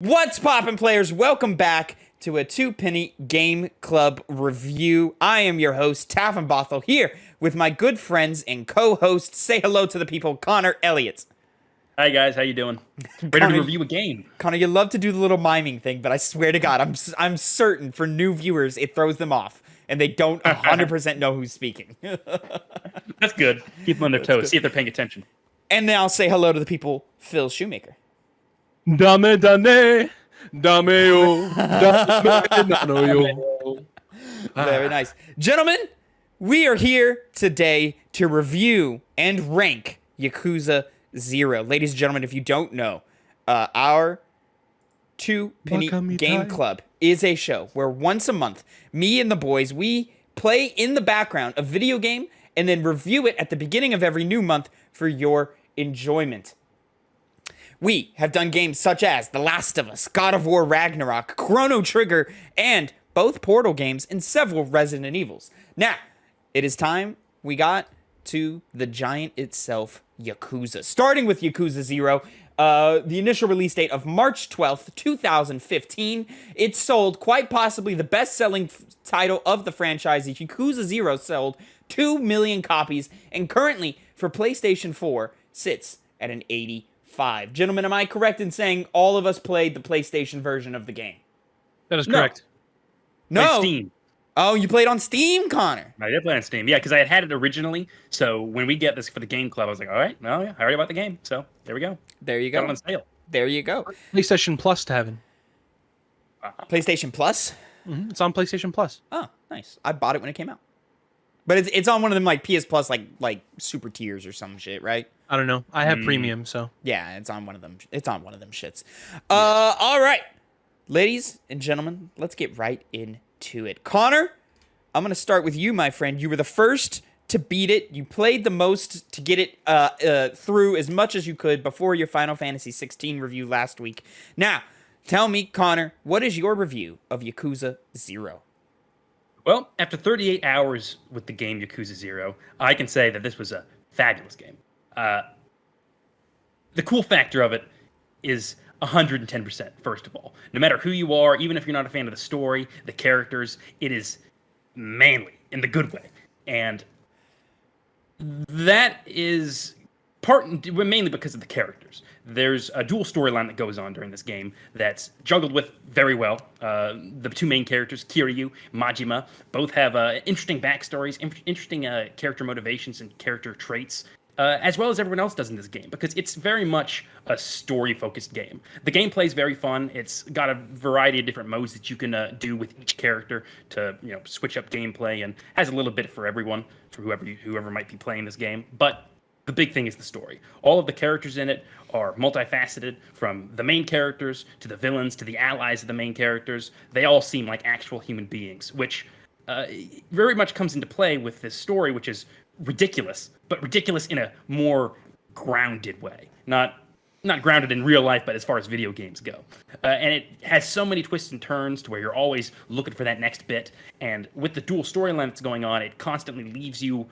What's poppin', players? Welcome back to a two-penny game club review. I am your host, Tavin Bothel, here with my good friends and co-hosts. Say hello to the people, Connor, Elliott. Hi guys, how you doing? Ready to review a game. Connor, you love to do the little miming thing, but I swear to God, I'm certain for new viewers it throws them off, and they don't 100% know who's speaking. That's good. Keep them on their toes. See if they're paying attention. And now say hello to the people, Phil Shoemaker. Dame, dame, dame-o, dame, nano-yo. Very nice. Gentlemen, we are here today to review and rank Yakuza 0. Ladies and gentlemen, if you don't know, our two-penny game club is a show where once a month, me and the boys, we play in the background a video game and then review it at the beginning of every new month for your enjoyment. We have done games such as The Last of Us, God of War Ragnarok, Chrono Trigger, and both Portal games and several Resident Evils. Now, it is time we got to the giant itself, Yakuza. Starting with Yakuza 0, the initial release date of March 12th, 2015. It sold quite possibly the best-selling title of the franchise. Yakuza 0 sold 2 million copies, and currently, for PlayStation 4, sits at an 85. Gentlemen, am I correct in saying all of us played the PlayStation version of the game? That is correct. No. Steam. Oh, you played on Steam, Connor? I did play on Steam. Yeah, because I had it originally. So when we get this for the game club, I was like, all right, well, yeah, I already bought the game. So there we go. There you Got go. it on sale. There you go. PlayStation Plus, Tavin. PlayStation Plus? It's on PlayStation Plus. Oh, nice. I bought it when it came out. But it's on one of them like PS Plus like super tiers or some shit, right? I don't know. I have premium, so. Yeah, it's on one of them. It's on one of them shits. All right. Ladies and gentlemen, let's get right into it. Connor, I'm going to start with you, my friend. You were the first to beat it. You played the most to get it through as much as you could before your Final Fantasy 16 review last week. Now, tell me, Connor, what is your review of Yakuza 0? Well, after 38 hours with the game Yakuza 0, I can say that this was a fabulous game. The cool factor of it is 110%, first of all. No matter who you are, even if you're not a fan of the story, the characters, it is manly in the good way. And that is mainly because of the characters. There's a dual storyline that goes on during this game that's juggled with very well. The two main characters, Kiryu, Majima, both have interesting backstories, interesting character motivations and character traits, as well as everyone else does in this game, because it's very much a story-focused game. The gameplay is very fun. It's got a variety of different modes that you can do with each character to switch up gameplay, and has a little bit for everyone, for whoever might be playing this game. But the big thing is the story. All of the characters in it are multifaceted, from the main characters to the villains to the allies of the main characters. They all seem like actual human beings, which very much comes into play with this story, which is ridiculous, but ridiculous in a more grounded way. Not grounded in real life, but as far as video games go. And it has so many twists and turns to where you're always looking for that next bit. And with the dual storyline that's going on, it constantly leaves you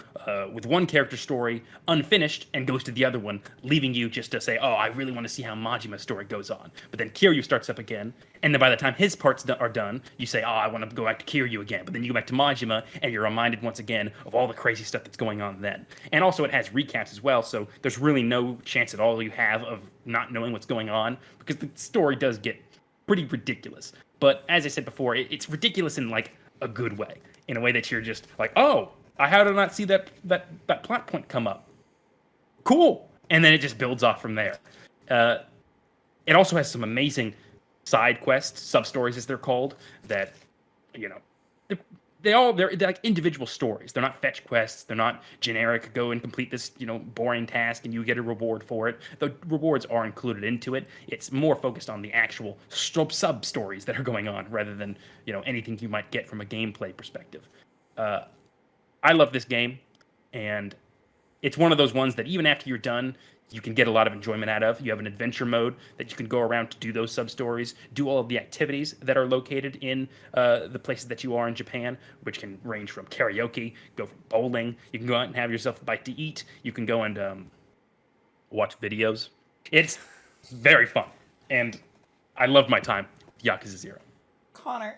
with one character story unfinished and goes to the other one, leaving you just to say, oh, I really want to see how Majima's story goes on. But then Kiryu starts up again, and then by the time his parts are done, you say, oh, I want to go back to Kiryu again. But then you go back to Majima, and you're reminded once again of all the crazy stuff that's going on then. And also it has recaps as well, so there's really no chance at all you have of not knowing what's going on, because the story does get pretty ridiculous. But as I said before, it's ridiculous in like a good way, in a way that you're just like, oh, how did I not see that plot point come up? Cool. And then it just builds off from there. It also has some amazing side quests, sub-stories as they're called, that, they're like individual stories. They're not fetch quests. They're not generic, go and complete this, boring task and you get a reward for it. The rewards are included into it. It's more focused on the actual sub-stories that are going on rather than, anything you might get from a gameplay perspective. I love this game, and it's one of those ones that even after you're done, you can get a lot of enjoyment out of. You have an adventure mode that you can go around to do those sub-stories, do all of the activities that are located in the places that you are in Japan, which can range from karaoke, go from bowling. You can go out and have yourself a bite to eat. You can go and watch videos. It's very fun. And I loved my time with Yakuza 0. Connor.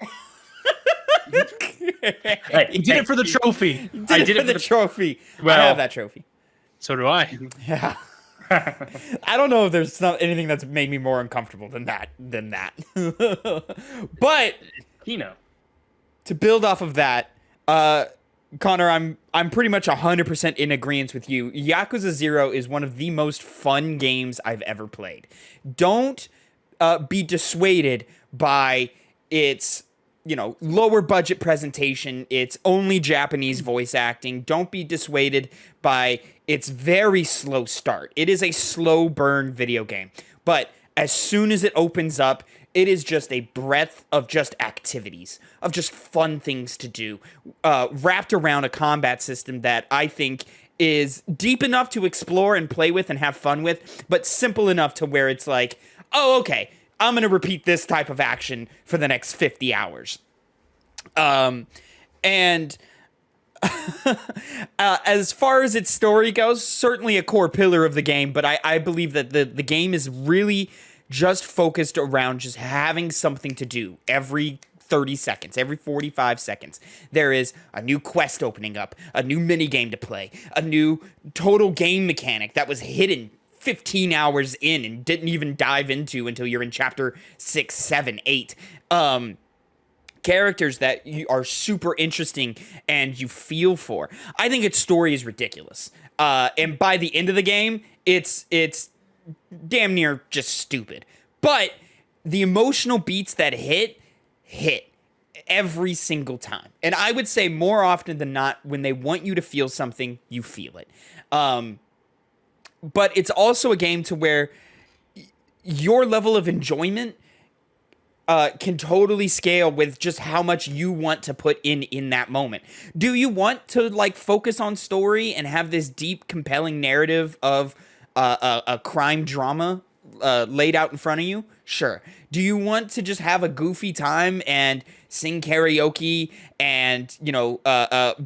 Hey, You did it for the trophy. I did did it it for the for the- trophy. I Well- have that trophy. So do I. Yeah. I don't know if there's anything that's made me more uncomfortable than that. But to build off of that, Connor, I'm pretty much 100% in agreement with you. Yakuza 0 is one of the most fun games I've ever played. Don't be dissuaded by its lower budget presentation. It's only Japanese voice acting. Don't be dissuaded by its very slow start. It is a slow burn video game. But as soon as it opens up, it is just a breadth of just activities, of just fun things to do, wrapped around a combat system that I think is deep enough to explore and play with and have fun with, but simple enough to where it's like, oh, okay, I'm going to repeat this type of action for the next 50 hours. And as far as its story goes, certainly a core pillar of the game, but I believe that the game is really just focused around just having something to do every 30 seconds, every 45 seconds. There is a new quest opening up, a new minigame to play, a new total game mechanic that was hidden 15 hours in and didn't even dive into until you're in chapter 6, 7, 8. Characters that are super interesting and you feel for. I think its story is ridiculous. And by the end of the game, it's damn near just stupid. But the emotional beats that hit every single time. And I would say more often than not, when they want you to feel something, you feel it. But it's also a game to where your level of enjoyment can totally scale with just how much you want to put in that moment. Do you want to focus on story and have this deep, compelling narrative of a crime drama laid out in front of you? Sure. Do you want to just have a goofy time and sing karaoke and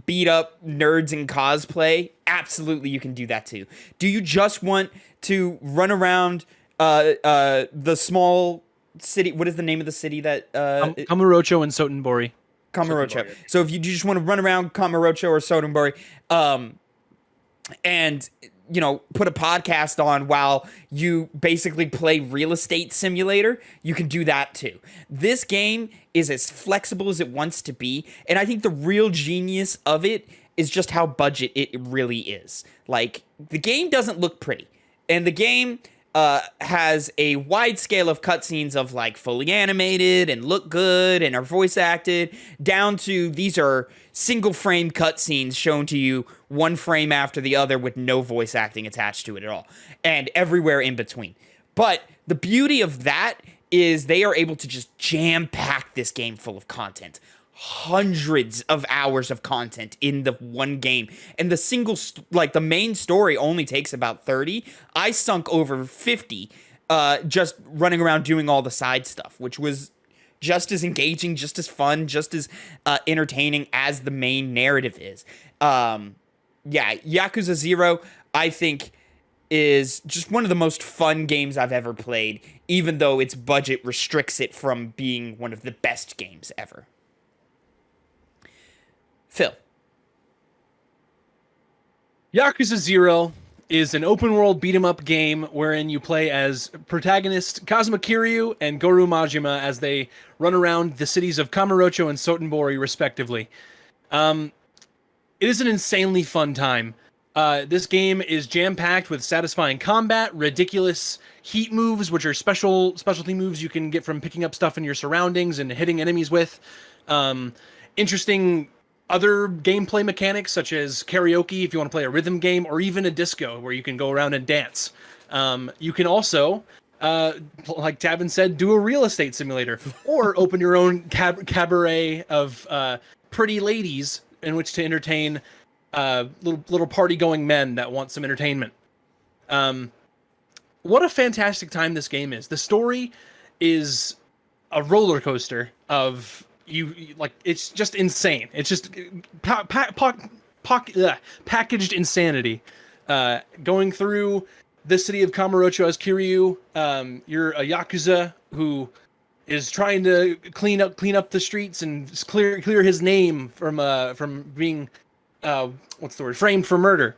beat up nerds in cosplay? Absolutely, you can do that too. Do you just want to run around the small city? What is the name of the city that Kamurocho and Sotenbori. Kamurocho. So if you just want to run around Kamurocho or Sotenbori, and put a podcast on while you basically play real estate simulator, you can do that too. This game is as flexible as it wants to be, and I think the real genius of it is just how budget it really is. The game doesn't look pretty, and the game has a wide scale of cutscenes of fully animated and look good and are voice acted, down to these are single frame cutscenes shown to you one frame after the other with no voice acting attached to it at all, and everywhere in between. But the beauty of that is they are able to just jam pack this game full of content. Hundreds of hours of content in the one game, and the main story only takes about 30. I sunk over 50 just running around doing all the side stuff, which was just as engaging, just as fun, just as entertaining as the main narrative is. Yakuza 0, I think, is just one of the most fun games I've ever played, even though its budget restricts it from being one of the best games ever. Phil. Yakuza 0 is an open-world beat-em-up game wherein you play as protagonist Kazuma Kiryu and Goru Majima as they run around the cities of Kamurocho and Sotenbori, respectively. It is an insanely fun time. This game is jam-packed with satisfying combat, ridiculous heat moves, which are specialty moves you can get from picking up stuff in your surroundings and hitting enemies with. Interesting other gameplay mechanics, such as karaoke if you want to play a rhythm game, or even a disco where you can go around and dance. You can also, like Tavin said, do a real estate simulator, or open your own cabaret of pretty ladies in which to entertain little party-going men that want some entertainment. What a fantastic time this game is. The story is a roller coaster of it's just insane. It's just packaged insanity. Going through the city of Kamurocho as Kiryu, you're a Yakuza who is trying to clean up the streets and clear his name from being what's the word, framed for murder.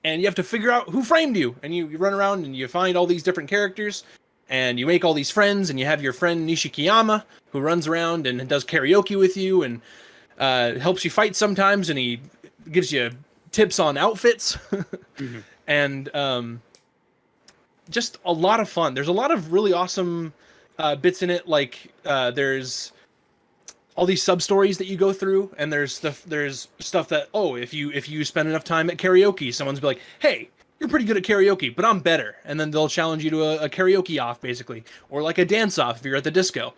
And you have to figure out who framed you, and you run around and you find all these different characters, and you make all these friends, and you have your friend Nishikiyama, who runs around and does karaoke with you, and helps you fight sometimes, and he gives you tips on outfits. Mm-hmm. And just a lot of fun. There's a lot of really awesome bits in it, like there's all these sub stories that you go through, and there's stuff that, oh, if you spend enough time at karaoke, someone's be like, hey, you're pretty good at karaoke, but I'm better, and then they'll challenge you to a karaoke off, basically, or like a dance off if you're at the disco.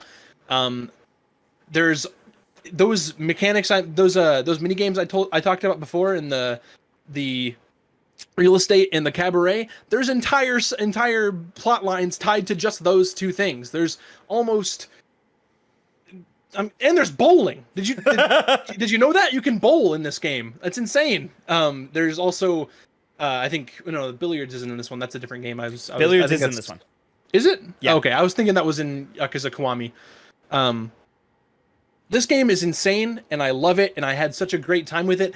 There's those mechanics, those mini games I talked about before in the real estate and the cabaret. There's entire plot lines tied to just those two things. There's almost and there's bowling. Did you know that you can bowl in this game? That's insane. There's also I think billiards isn't in this one. That's a different game. Billiards is in this one. Is it? Yeah. Okay, I was thinking that was in Yakuza Kiwami. This game is insane, and I love it, and I had such a great time with it.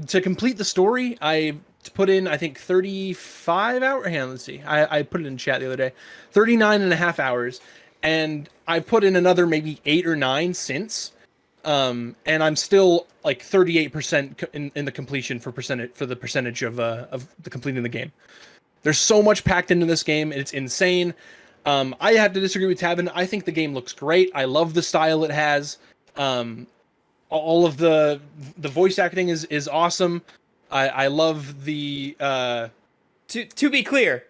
To complete the story, I put in, I think, 35 hours. Hang on, let's see. I put it in chat the other day. 39 and a half hours. And I put in another maybe 8 or 9 since. And I'm still like 38% in the completion for the percentage of the completing the game. There's so much packed into this game. It's insane. I have to disagree with Tavin. I think the game looks great. I love the style it has. All of the voice acting is awesome. I love the to be clear,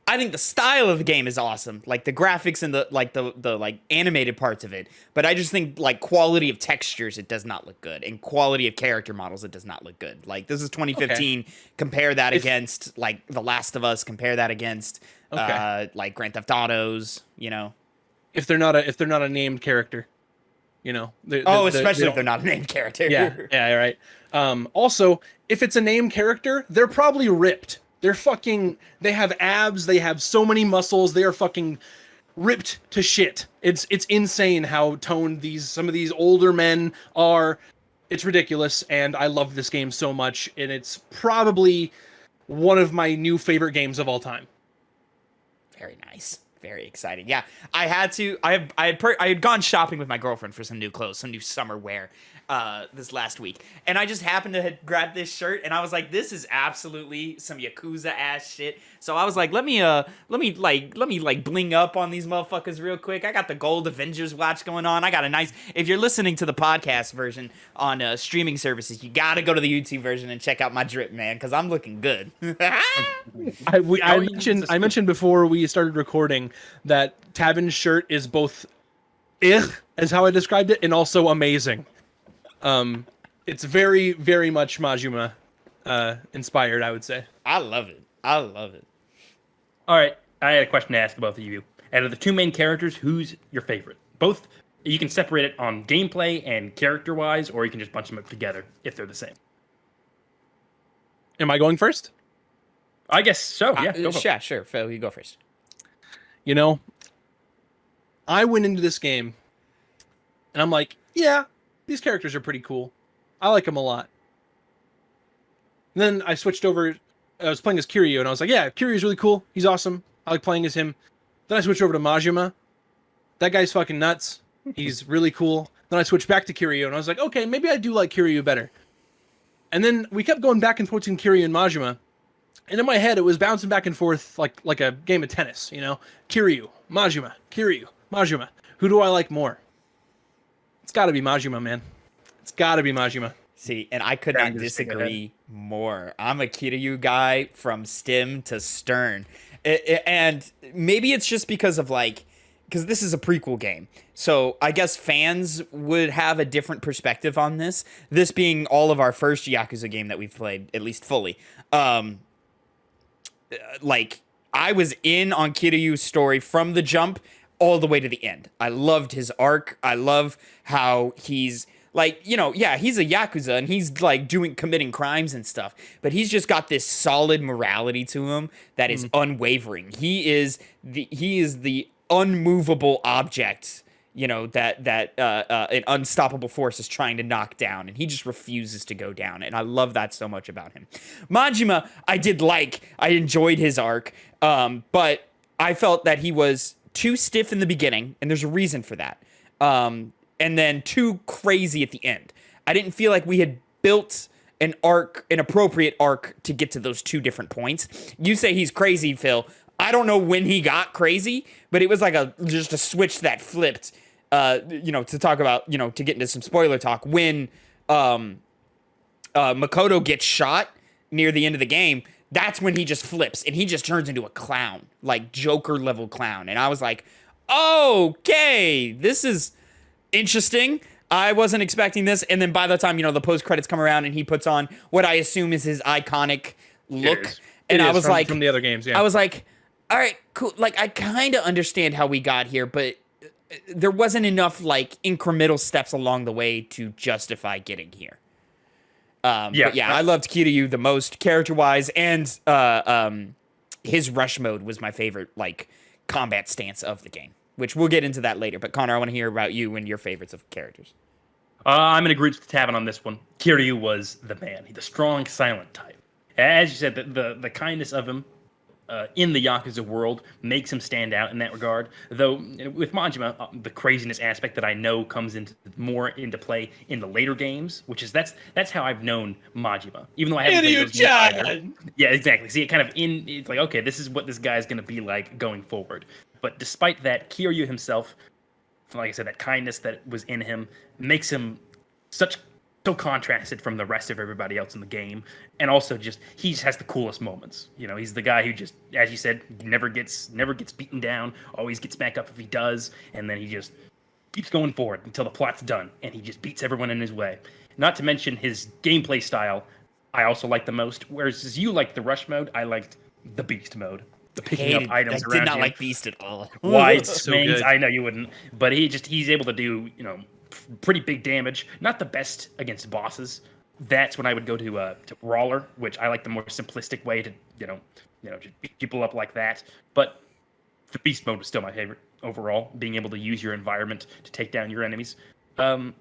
I think the style of the game is awesome, like the graphics and the animated parts of it. But I just think like quality of textures, it does not look good, and quality of character models, it does not look good. Like this is 2015. Okay. Compare that against like The Last of Us. Compare that against like Grand Theft Autos. If they're not a named character, especially if they're not a named character. Yeah, right. Also, if it's a named character, they're probably ripped. They have abs, they have so many muscles, they are fucking ripped to shit. It's insane how toned some of these older men are. It's ridiculous, and I love this game so much, and it's probably one of my new favorite games of all time. Very nice. Very exciting. Yeah, I had gone shopping with my girlfriend for some new clothes, some new summer wear this last week, and I just happened to have grabbed this shirt, and I was like, this is absolutely some Yakuza ass shit. So I was like, let me bling up on these motherfuckers real quick. I got the Gold Avengers watch going on. I got a nice. If you're listening to the podcast version on streaming services, you gotta go to the YouTube version and check out my drip, man, because I'm looking good. I mentioned before we started recording that Tavin's shirt is both as how I described it, and also amazing. It's very, very much Majima inspired, I would say. I love it. All right, I had a question to ask both of you. Out of the two main characters, who's your favorite? Both, you can separate it on gameplay and character-wise, or you can just bunch them up together if they're the same. Am I going first? I guess so, yeah. Yeah, sure. Phil, you go first. I went into this game, and I'm like, yeah, these characters are pretty cool. I like them a lot. And then I switched over. I was playing as Kiryu, and I was like, yeah, Kiryu's really cool. He's awesome. I like playing as him. Then I switched over to Majima. That guy's fucking nuts. He's really cool. Then I switched back to Kiryu, and I was like, okay, maybe I do like Kiryu better. And then we kept going back and forth between Kiryu and Majima. And in my head, it was bouncing back and forth like a game of tennis, Kiryu, Majima. Who do I like more? It's got to be Majima, man. It's got to be Majima. See, and I could not disagree more. I'm a Kiryu guy from stem to stern. And maybe it's just because of because this is a prequel game. So I guess fans would have a different perspective on this. This being all of our first Yakuza game that we've played, at least fully. I was in on Kiryu's story from the jump all the way to the end. I loved his arc. I love how he's he's a Yakuza and he's committing crimes and stuff, but he's just got this solid morality to him that is unwavering. He is the unmovable object, that an unstoppable force is trying to knock down, and he just refuses to go down. And I love that so much about him. Majima, I enjoyed his arc, but I felt that he was too stiff in the beginning, and there's a reason for that. And then too crazy at the end. I didn't feel like we had built an appropriate arc to get to those two different points. You say he's crazy, Phil. I don't know when he got crazy, but it was like just a switch that flipped, to talk about, to get into some spoiler talk. When Makoto gets shot near the end of the game, that's when he just flips and he just turns into a clown, like Joker level clown. And I was like, okay, this is interesting. I wasn't expecting this. And then by the time, the post credits come around and he puts on what I assume is his iconic look. And I was like, from the other games, yeah. I was like, all right, cool. Like, I kind of understand how we got here, but there wasn't enough like incremental steps along the way to justify getting here. I loved Kiryu the most character-wise, and his rush mode was my favorite like combat stance of the game, which we'll get into that later. But Connor, I want to hear about you and your favorites of characters. I'm in agreement with Tavin on this one. Kiryu was the man, the strong, silent type. As you said, the kindness of him in the Yakuza world makes him stand out in that regard. Though with Majima, the craziness aspect that I know comes more into play in the later games, which is that's how I've known Majima. Even though I haven't played those games either. Yeah, exactly. See, it's like, okay, this is what this guy's going to be like going forward. But despite that, Kiryu himself, like I said, that kindness that was in him makes him so contrasted from the rest of everybody else in the game, and also he just has the coolest moments. He's the guy who just, as you said, never gets beaten down, always gets back up if he does, and then he just keeps going forward until the plot's done, and he just beats everyone in his way. Not to mention his gameplay style, I also like the most. Whereas you liked the rush mode, I liked the beast mode. The picking up items around you. I did not like beast at all. Wide swings, I know you wouldn't, but he's able to do pretty big damage. Not the best against bosses. That's when I would go to Brawler, which I like the more simplistic way to just beat people up like that. But the beast mode was still my favorite overall. Being able to use your environment to take down your enemies. I'm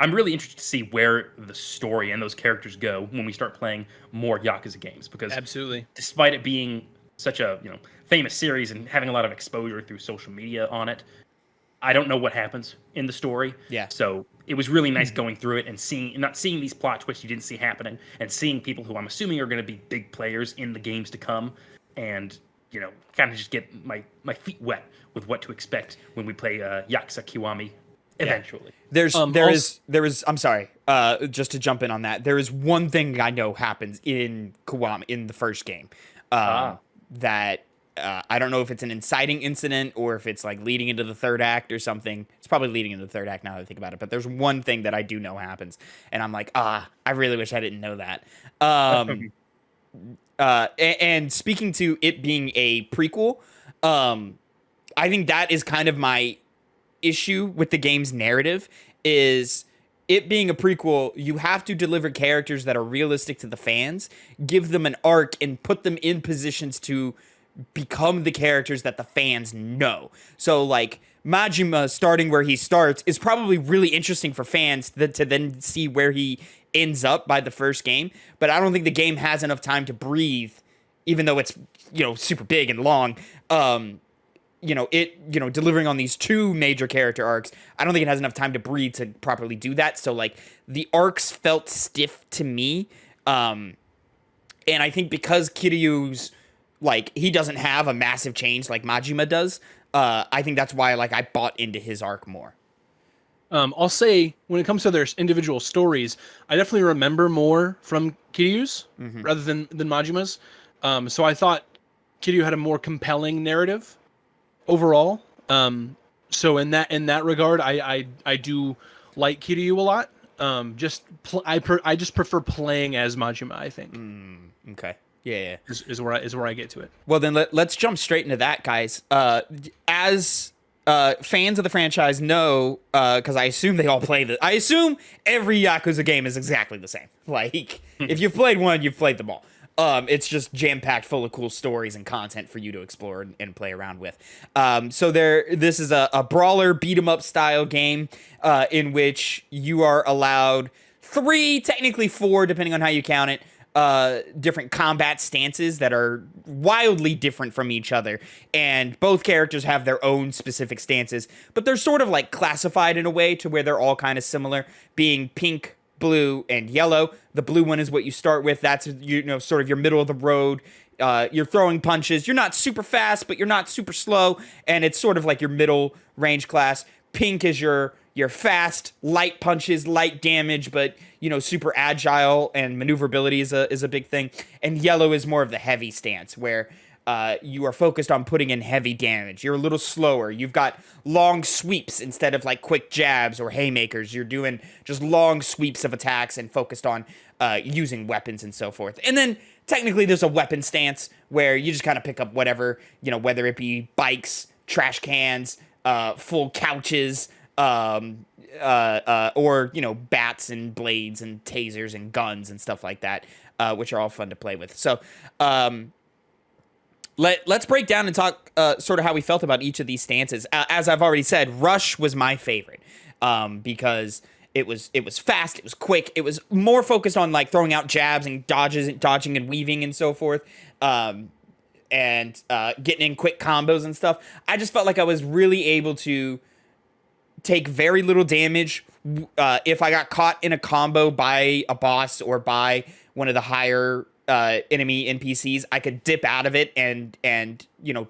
really interested to see where the story and those characters go when we start playing more Yakuza games, because absolutely, despite it being such a famous series and having a lot of exposure through social media on it, I don't know what happens in the story. Yeah. So it was really nice going through it and not seeing these plot twists you didn't see happening, and seeing people who I'm assuming are going to be big players in the games to come, and kind of just get my feet wet with what to expect when we play Yakuza Kiwami eventually. There is. I'm sorry. Just to jump in on that, there is one thing I know happens in Kiwami in the first game. That I don't know if it's an inciting incident or if it's like leading into the third act or something. It's probably leading into the third act now that I think about it. But there's one thing that I do know happens, and I'm like, I really wish I didn't know that. And speaking to it being a prequel, I think that is kind of my issue with the game's narrative. Is it being a prequel, you have to deliver characters that are realistic to the fans, give them an arc, and put them in positions to become the characters that the fans know. So, like, Majima starting where he starts is probably really interesting for fans to then see where he ends up by the first game. But I don't think the game has enough time to breathe, even though it's, super big and long. Delivering on these two major character arcs, I don't think it has enough time to breathe to properly do that. So, like, the arcs felt stiff to me. And I think because Kiryu's, like, he doesn't have a massive change like Majima does, I think that's why, like, I bought into his arc more. I'll say, when it comes to their individual stories, I definitely remember more from Kiryu's rather than Majima's. So I thought Kiryu had a more compelling narrative overall. So in that regard, I do like Kiryu a lot. I just prefer playing as Majima, I think. Okay. Yeah. Is where I get to it. Well, then let's jump straight into that, guys. As fans of the franchise know, because I assume they all play I assume every Yakuza game is exactly the same. Like, if you've played one, you've played them all. It's just jam-packed full of cool stories and content for you to explore and play around with. This is a brawler beat-em-up style game in which you are allowed 3, technically 4, depending on how you count it, different combat stances that are wildly different from each other. And both characters have their own specific stances, but they're sort of like classified in a way to where they're all kind of similar, being pink, blue, and yellow. The blue one is what you start with. That's, sort of your middle of the road. You're throwing punches. You're not super fast, but you're not super slow. And it's sort of like your middle range class. Pink is your fast, light punches, light damage, but super agile, and maneuverability is a big thing. And yellow is more of the heavy stance, where you are focused on putting in heavy damage. You're a little slower. You've got long sweeps instead of like quick jabs or haymakers. You're doing just long sweeps of attacks and focused on using weapons and so forth. And then technically there's a weapon stance where you just kind of pick up whatever, whether it be bikes, trash cans, full couches, or bats and blades and tasers and guns and stuff like that, which are all fun to play with. So let's break down and talk sort of how we felt about each of these stances. As I've already said, Rush was my favorite because it was fast, it was quick, it was more focused on like throwing out jabs and dodging and weaving and so forth. And getting in quick combos and stuff. I just felt like I was really able to take very little damage if I got caught in a combo by a boss or by one of the higher enemy NPCs. I could dip out of it and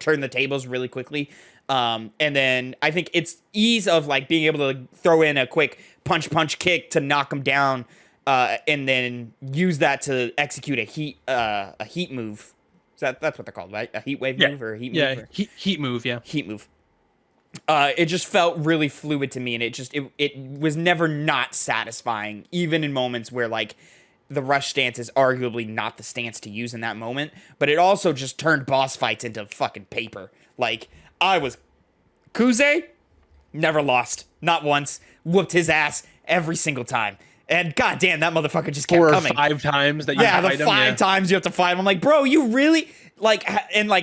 turn the tables really quickly. And then I think it's ease of like being able to throw in a quick punch kick to knock them down, and then use that to execute a heat move. That's what they're called, right? A heat wave move or a heat move? Yeah, heat move, yeah. Heat move. It just felt really fluid to me, and it was never not satisfying, even in moments where like the rush stance is arguably not the stance to use in that moment, but it also just turned boss fights into fucking paper. Like, Kuze, never lost, not once, whooped his ass every single time. And goddamn, that motherfucker just kept 4 or coming. 5 times that you the 5 times you have to fight him. I'm like, bro, you really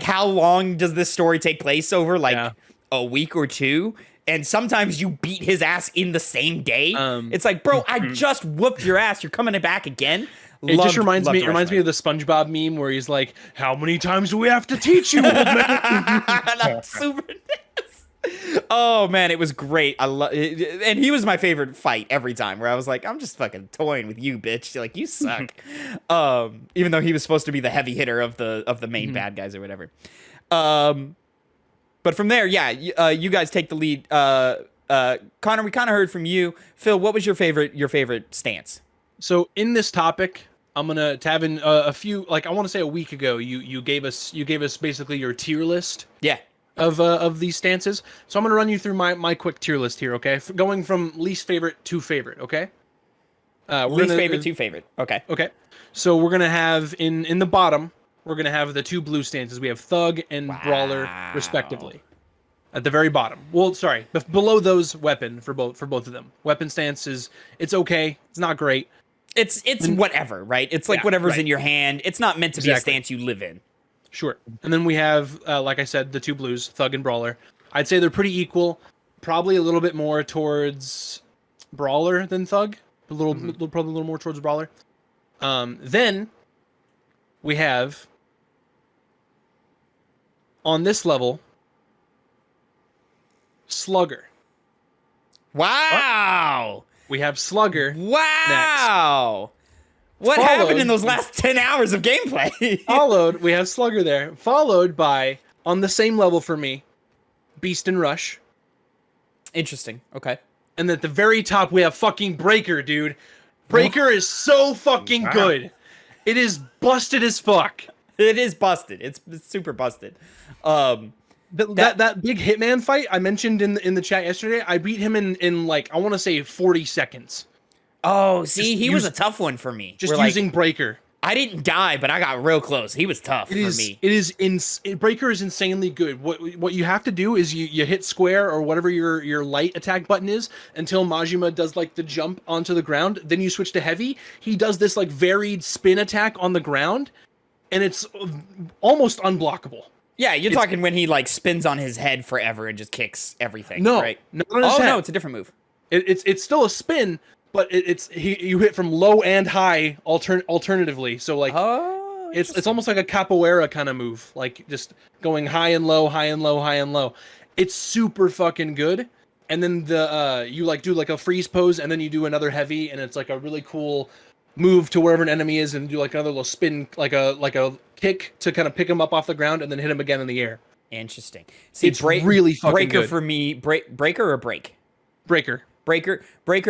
how long does this story take place over? A week or 2? And sometimes you beat his ass in the same day. It's like, bro, I just whooped your ass. You're coming back again. It just reminds me of the SpongeBob meme where he's like, "How many times do we have to teach you, old man?" That's super nice. Oh man, it was great. I love it, and he was my favorite fight every time. Where I was like, I'm just fucking toying with you, bitch. Like, you suck. Even though he was supposed to be the heavy hitter of the main bad guys or whatever. But from there, yeah, you guys take the lead. Connor, we kind of heard from you. Phil, what was your favorite stance? So in this topic, I'm gonna Tavin a few, like, I want to say a week ago, you gave us basically your tier list. Yeah. Of these stances. So I'm gonna run you through my quick tier list here, okay? Going from least favorite to favorite, okay? Least favorite to favorite. Okay. Okay. So we're gonna have in the bottom, we're gonna have the 2 blue stances. We have Thug and Brawler, respectively. At the very bottom. Well, sorry, below those, Weapon for both of them. Weapon stance it's okay. It's not great. It's whatever, right? It's like whatever's in your hand. It's not meant to be a stance you live in. Sure. And then we have, like I said, the 2 blues, Thug and Brawler. I'd say they're pretty equal. Probably a little bit more towards Brawler than Thug. Probably a little more towards Brawler. Then we have, on this level, Slugger. Wow. We have Slugger. Wow. What happened in those last 10 hours of gameplay? We have Slugger there. Followed by, on the same level for me, Beast and Rush. Interesting. Okay. And at the very top, we have fucking Breaker, dude. Breaker is so fucking good. It is busted as fuck. It is busted. It's super busted. That big Hitman fight I mentioned in the chat yesterday, I beat him in like, I want to say 40 seconds. Oh, see, he was a tough one for me. Just using Breaker. I didn't die, but I got real close. He was tough for me. Breaker is insanely good. What you have to do is you hit square or whatever your light attack button is until Majima does like the jump onto the ground. Then you switch to heavy. He does this like varied spin attack on the ground. and it's almost unblockable. Yeah, you're talking when he like spins on his head forever and just kicks everything. No, right? not on his Oh head. no, it's a different move. It's still a spin, but you hit from low and high alternatively. So like it's almost like a capoeira kind of move, like just going high and low, high and low, high and low. It's super fucking good. And then you like do like a freeze pose, and then you do another heavy, and it's like a really cool move to wherever an enemy is, and do like another little spin, like a kick to kind of pick him up off the ground, and then hit him again in the air. Interesting. See, It's really fucking breaker good. for me. Breaker or break? Breaker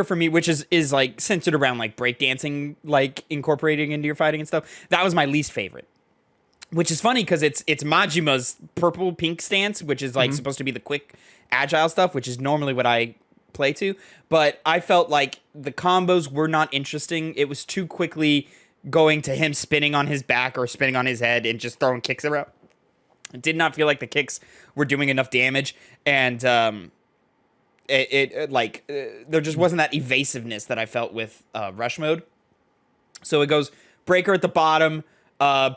for me, which is like centered around like breakdancing, like incorporating into your fighting and stuff. That was my least favorite. Which is funny because it's Majima's purple pink stance, which is like supposed to be the quick agile stuff, which is normally what I play to. But I felt like the combos were not interesting. It was too quickly going to him spinning on his back or spinning on his head and just throwing kicks around. It did not feel like the kicks were doing enough damage, and there just wasn't that evasiveness that I felt with rush mode. So it goes breaker at the bottom.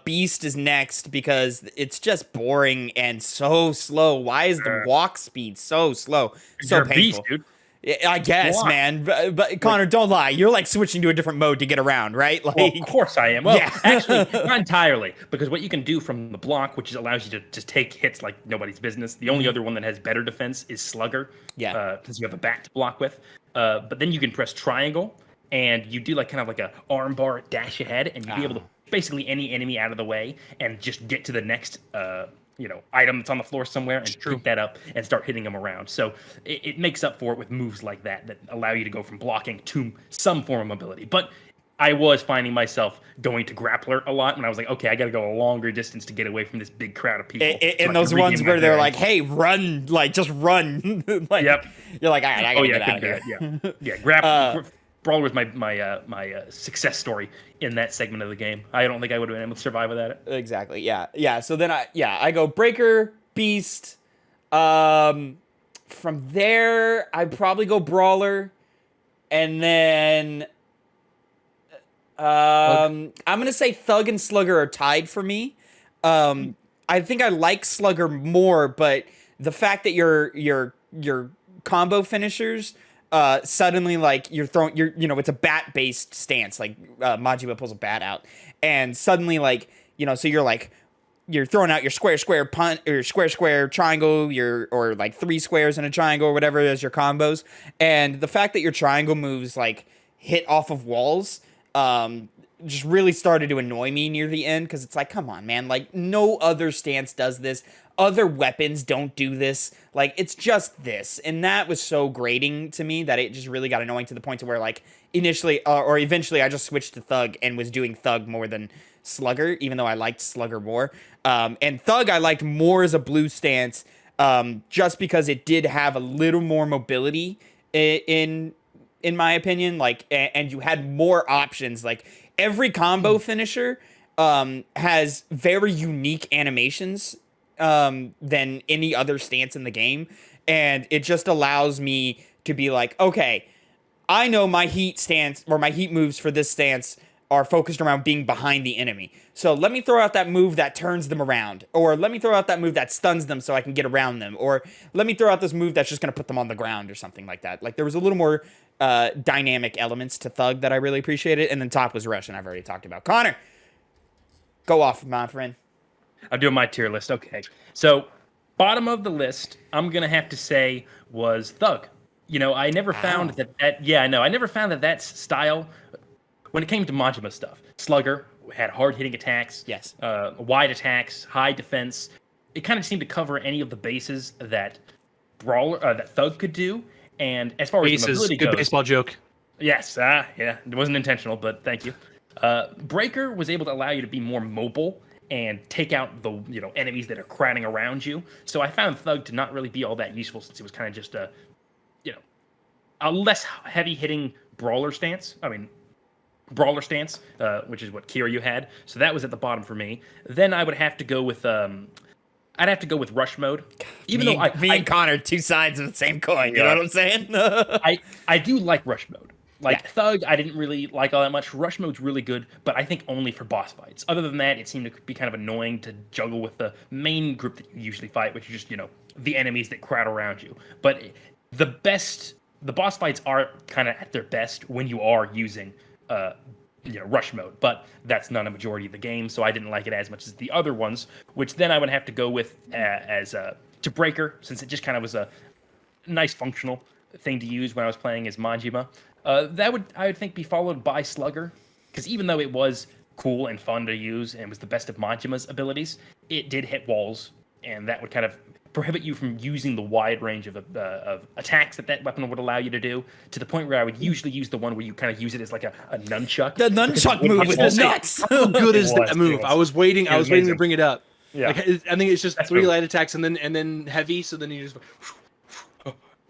Beast is next because it's just boring and so slow. Why is the walk speed so slow? So You're a painful. beast, dude. I guess, Walk. man. But Connor, don't lie. You're like switching to a different mode to get around, right? Like, Well, of course I am. Well, Yeah. actually, not entirely, because what you can do from the block, which allows you to just take hits like nobody's business. The only other one that has better defense is Slugger. Yeah. Since you have a bat to block with. But then you can press triangle, and you do like kind of like a arm bar dash ahead, and you'll be able to basically any enemy out of the way and just get to the next item that's on the floor somewhere and pick that up and start hitting them around. So it makes up for it with moves like that allow you to go from blocking to some form of mobility. But I was finding myself going to grappler a lot when I was like, okay, I got to go a longer distance to get away from this big crowd of people. and those ones where they're like, hey, run, like just run. Like, Yep. You're like, all right, I gotta get out of here. Yeah. Brawler was my success story in that segment of the game. I don't think I would have been able to survive without it. Exactly. Yeah. So then I go breaker, beast. From there, I'd probably go brawler, and then I'm gonna say thug and slugger are tied for me. I think I like slugger more, but the fact that your combo finishers. Suddenly, like it's a bat based stance. Like Majima pulls a bat out, and suddenly, like so you're throwing out your square punt or square triangle, or like 3 squares in a triangle or whatever as your combos, and the fact that your triangle moves like hit off of walls, just really started to annoy me near the end because it's like, come on, man, like no other stance does this. Other weapons don't do this. Like, it's just this. And that was so grating to me that it just really got annoying to the point to where, like, initially or eventually I just switched to Thug and was doing Thug more than Slugger, even though I liked Slugger more. And Thug I liked more as a blue stance just because it did have a little more mobility in my opinion. Like, and you had more options. Like, every combo finisher has very unique animations than any other stance in the game, and it just allows me to be like, okay, I know my heat stance or my heat moves for this stance are focused around being behind the enemy, so let me throw out that move that turns them around, or let me throw out that move that stuns them so I can get around them, or let me throw out this move that's just going to put them on the ground or something like that. Like, there was a little more dynamic elements to Thug that I really appreciated, and then top was Rush, and I've already talked about. Connor, go off, my friend. I'm doing my tier list. Okay. So, bottom of the list, I'm going to have to say was Thug. I never found I never found that style, when it came to Majima stuff. Slugger had hard-hitting attacks. Yes. Wide attacks, high defense. It kind of seemed to cover any of the bases that that Thug could do. And as far as the mobility good goes, baseball joke. Yes. Yeah. It wasn't intentional, but thank you. Breaker was able to allow you to be more mobile and take out the enemies that are crowding around you. So I found Thug to not really be all that useful, since it was kind of just a less heavy hitting brawler stance, which is what Kiryu had. So that was at the bottom for me. Then I would have to go with rush mode. Me and Connor, two sides of the same coin. You know what I'm saying? I do like rush mode. Like Yeah. Thug, I didn't really like all that much. Rush mode's really good, but I think only for boss fights. Other than that, it seemed to be kind of annoying to juggle with the main group that you usually fight, which is just, the enemies that crowd around you. But the boss fights are kind of at their best when you are using rush mode, but that's not a majority of the game, so I didn't like it as much as the other ones, which then I would have to go with as to Breaker, since it just kind of was a nice functional thing to use when I was playing as Majima. That would, I would think, be followed by Slugger, because even though it was cool and fun to use and was the best of Majima's abilities, it did hit walls, and that would kind of prohibit you from using the wide range of attacks that weapon would allow you to do, to the point where I would usually use the one where you kind of use it as like a nunchuck. The nunchuck move was nuts. How good is that move? I was waiting to bring it up. Yeah. Like, I think it's just That's 3 cool. light attacks and then heavy, so then you just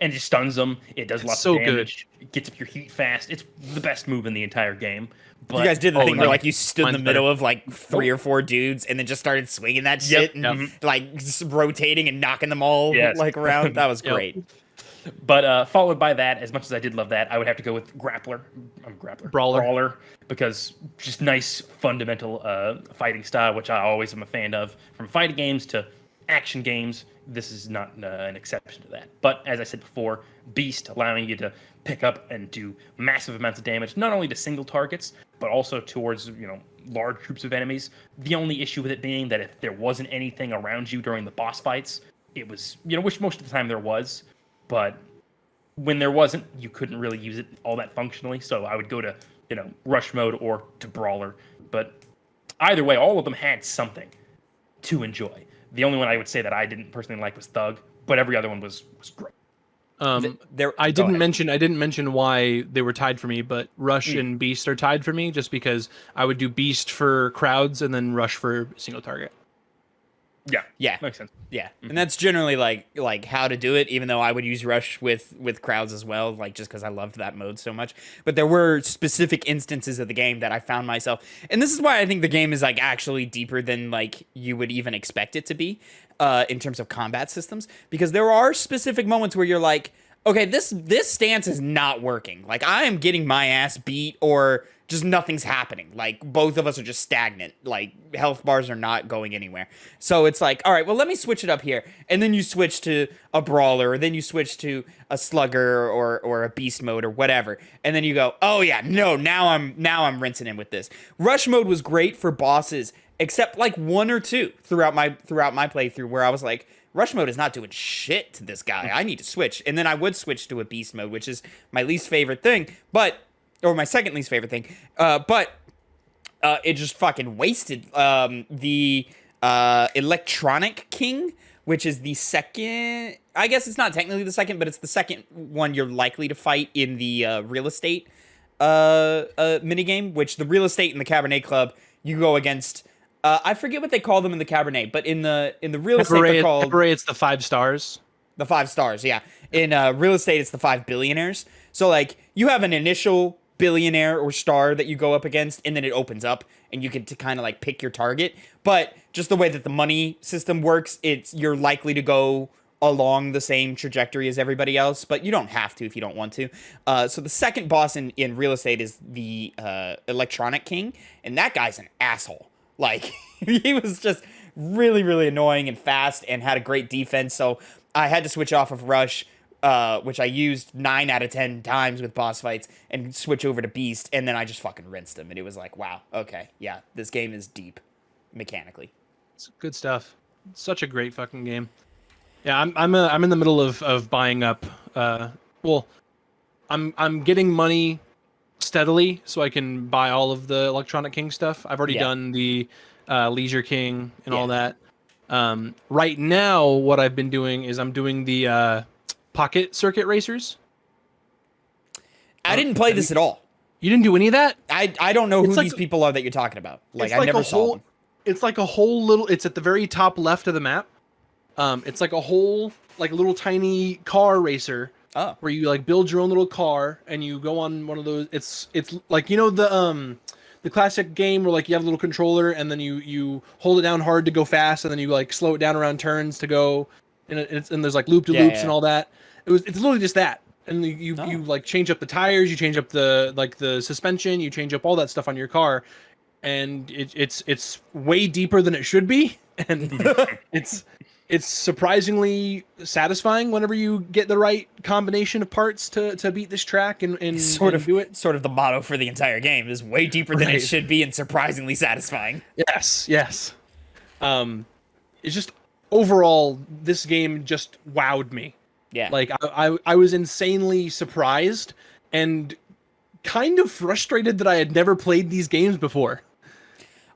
And it stuns them. It does lots so of damage. It gets up your heat fast. It's the best move in the entire game. But You guys did the thing where no. like you stood in the Mine's middle of like 3 or 4 dudes and then just started swinging that shit and like just rotating and knocking them all Yes. like around. That was Yep. great. But followed by that, as much as I did love that, I would have to go with Brawler. because just nice fundamental fighting style, which I always am a fan of. From fighting games to action games, this is not an exception to that. But as I said before, Beast, allowing you to pick up and do massive amounts of damage, not only to single targets, but also towards large groups of enemies. The only issue with it being that if there wasn't anything around you during the boss fights, it was, which most of the time there was, but when there wasn't, you couldn't really use it all that functionally. So I would go to, rush mode or to brawler. But either way, all of them had something to enjoy. The only one I would say that I didn't personally like was Thug, but every other one was great. I didn't mention why they were tied for me, but Rush and Beast are tied for me just because I would do Beast for crowds and then Rush for single target. Yeah. Makes sense. Yeah. And that's generally like how to do it, even though I would use Rush with crowds as well, like just because I loved that mode so much. But there were specific instances of the game that I found myself, and this is why I think the game is like actually deeper than like you would even expect it to be in terms of combat systems, because there are specific moments where you're like, okay, this stance is not working. Like I am getting my ass beat, or just nothing's happening. Like both of us are just stagnant. Like health bars are not going anywhere. So it's like, all right, well, let me switch it up here. And then you switch to a brawler, or then you switch to a slugger or a beast mode or whatever. And then you go, oh yeah, no, now I'm rinsing in with this. Rush mode was great for bosses, except like 1 or 2 throughout my playthrough where I was like, Rush mode is not doing shit to this guy. I need to switch. And then I would switch to a beast mode, which is my least favorite thing, or my second least favorite thing. But it just fucking wasted the Electronic King, which is the second. I guess it's not technically the second, but it's the second one you're likely to fight in the real estate minigame, which the real estate in the Cabernet Club, you go against. I forget what they call them in the Cabernet, but in the real estate they're called Cabaret, it's the 5 stars. The 5 stars, yeah. In real estate, it's the 5 billionaires. So like you have an initial billionaire or star that you go up against, and then it opens up, and you get to kind of like pick your target. But just the way that the money system works, you're likely to go along the same trajectory as everybody else, but you don't have to if you don't want to. So the second boss in real estate is the Electronic King, and that guy's an asshole. Like, he was just really, really annoying and fast and had a great defense. So I had to switch off of Rush, which I used 9 out of 10 times with boss fights, and switch over to Beast. And then I just fucking rinsed him. And it was like, wow, okay, yeah, this game is deep mechanically. It's good stuff. It's such a great fucking game. Yeah, I'm in the middle of buying up. I'm getting money steadily so I can buy all of the Electronic King stuff. I've already done the Leisure King and all that. Right now, what I've been doing is I'm doing the Pocket Circuit Racers. I didn't play this at all. You didn't do any of that? I don't know who these people are that you're talking about. Like, I never saw them. It's like a whole little... It's at the very top left of the map. It's like a whole, like, little tiny car racer. Oh. Where you like build your own little car and you go on one of those. It's like, the classic game where like you have a little controller and then you hold it down hard to go fast and then you like slow it down around turns to go, and there's like loop to loops and all that. It's literally just that, and you like change up the tires, you change up the suspension, you change up all that stuff on your car, and it's way deeper than it should be, and it's surprisingly satisfying whenever you get the right combination of parts to beat this track and do it. Sort of the motto for the entire game is way deeper than it should be and surprisingly satisfying. Yes. It's just overall, this game just wowed me. Yeah. Like I was insanely surprised and kind of frustrated that I had never played these games before.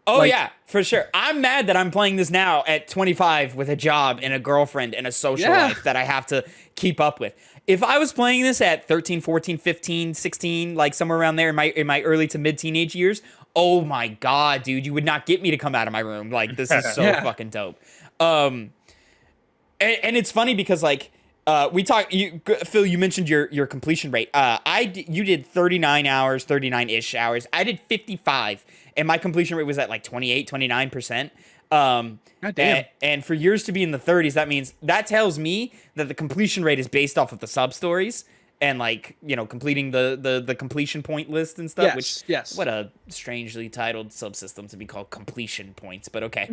Oh, yeah, for sure. I'm mad that I'm playing this now at 25 with a job and a girlfriend and a social life that I have to keep up with. If I was playing this at 13, 14, 15, 16, like somewhere around there in my early to mid teenage years, oh my God, dude, you would not get me to come out of my room. Like, this is so fucking dope. And it's funny because, like, Phil, you mentioned your completion rate. You did 39 hours, 39-ish hours. I did 55, and my completion rate was at like 28, 29%. God damn. And for yours to be in the 30s, that tells me that the completion rate is based off of the sub stories and, like, you know, completing the completion point list and stuff. What a strangely titled subsystem to be called completion points, but okay.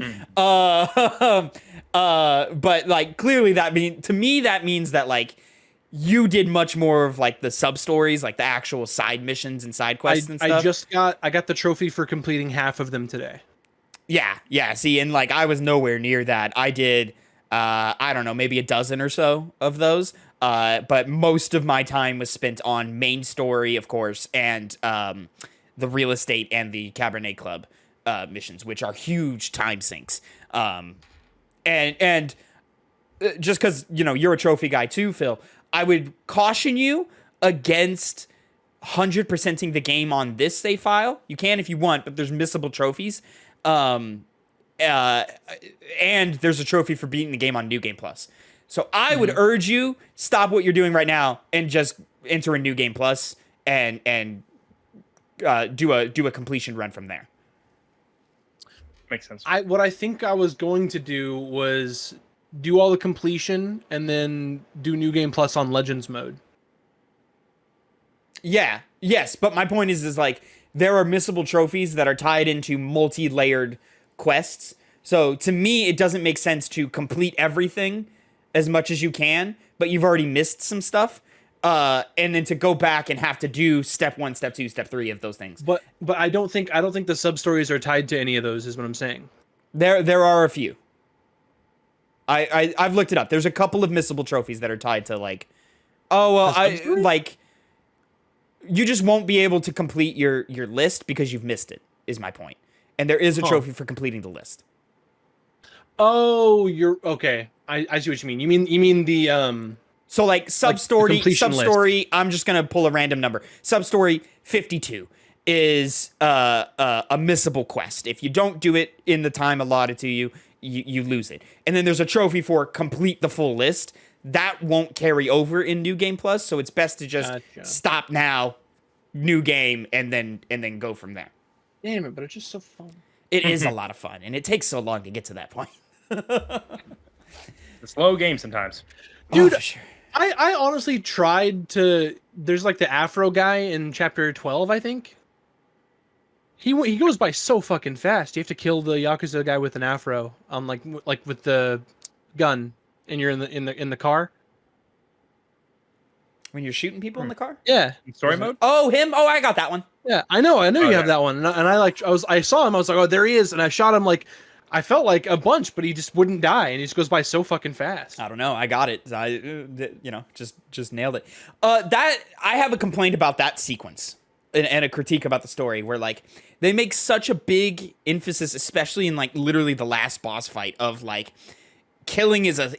But like, clearly that means that, like, you did much more of, like, the sub stories, like the actual side missions and side quests and stuff. I got the trophy for completing half of them today. Yeah. See, and, like, I was nowhere near that. I did, I don't know, maybe a dozen or so of those. But most of my time was spent on main story, of course, and the real estate and the Cabernet Club missions, which are huge time sinks. And just because, you know, you're a trophy guy too, Phil, I would caution you against 100%ing the game on this save file. You can if you want, but there's missable trophies. And there's a trophy for beating the game on New Game Plus. So I would urge you, stop what you're doing right now and just enter a New Game Plus and do a completion run from there. Makes sense. What I think I was going to do was do all the completion and then do New Game Plus on Legends mode. Yeah, yes, but my point is like, there are missable trophies that are tied into multi-layered quests. So to me, it doesn't make sense to complete everything as much as you can, but you've already missed some stuff, and then to go back and have to do step 1, step 2, step 3 of those things. But I don't think the sub stories are tied to any of those, is what I'm saying. There are a few. I've looked it up. There's a couple of missable trophies that are tied to, like, you just won't be able to complete your list because you've missed it, is my point. And there is a trophy for completing the list. Oh, you're okay. I see what you mean. You mean the so, like, sub story. List. I'm just gonna pull a random number. Sub story 52 is a missable quest. If you don't do it in the time allotted to you, you lose it. And then there's a trophy for complete the full list. That won't carry over in New Game Plus, so it's best to just stop now, new game, and then go from there. Damn it, but it's just so fun. It is a lot of fun, and it takes so long to get to that point. It's a slow game sometimes. Dude, for sure. I honestly tried to... There's, like, the Afro guy in Chapter 12, I think. He goes by so fucking fast. You have to kill the Yakuza guy with an Afro on, like with the gun, and you're in the car. When you're shooting people in the car? Yeah. In story mode? Oh, him? Oh, I got that one. Yeah, I know you have that one. And I saw him, I was like, oh, there he is, and I shot him, like, I felt like a bunch, but he just wouldn't die, and he just goes by so fucking fast. I don't know. I got it. Just nailed it. I have a complaint about that sequence and a critique about the story where, like, they make such a big emphasis, especially in, like, literally the last boss fight of, like, killing is a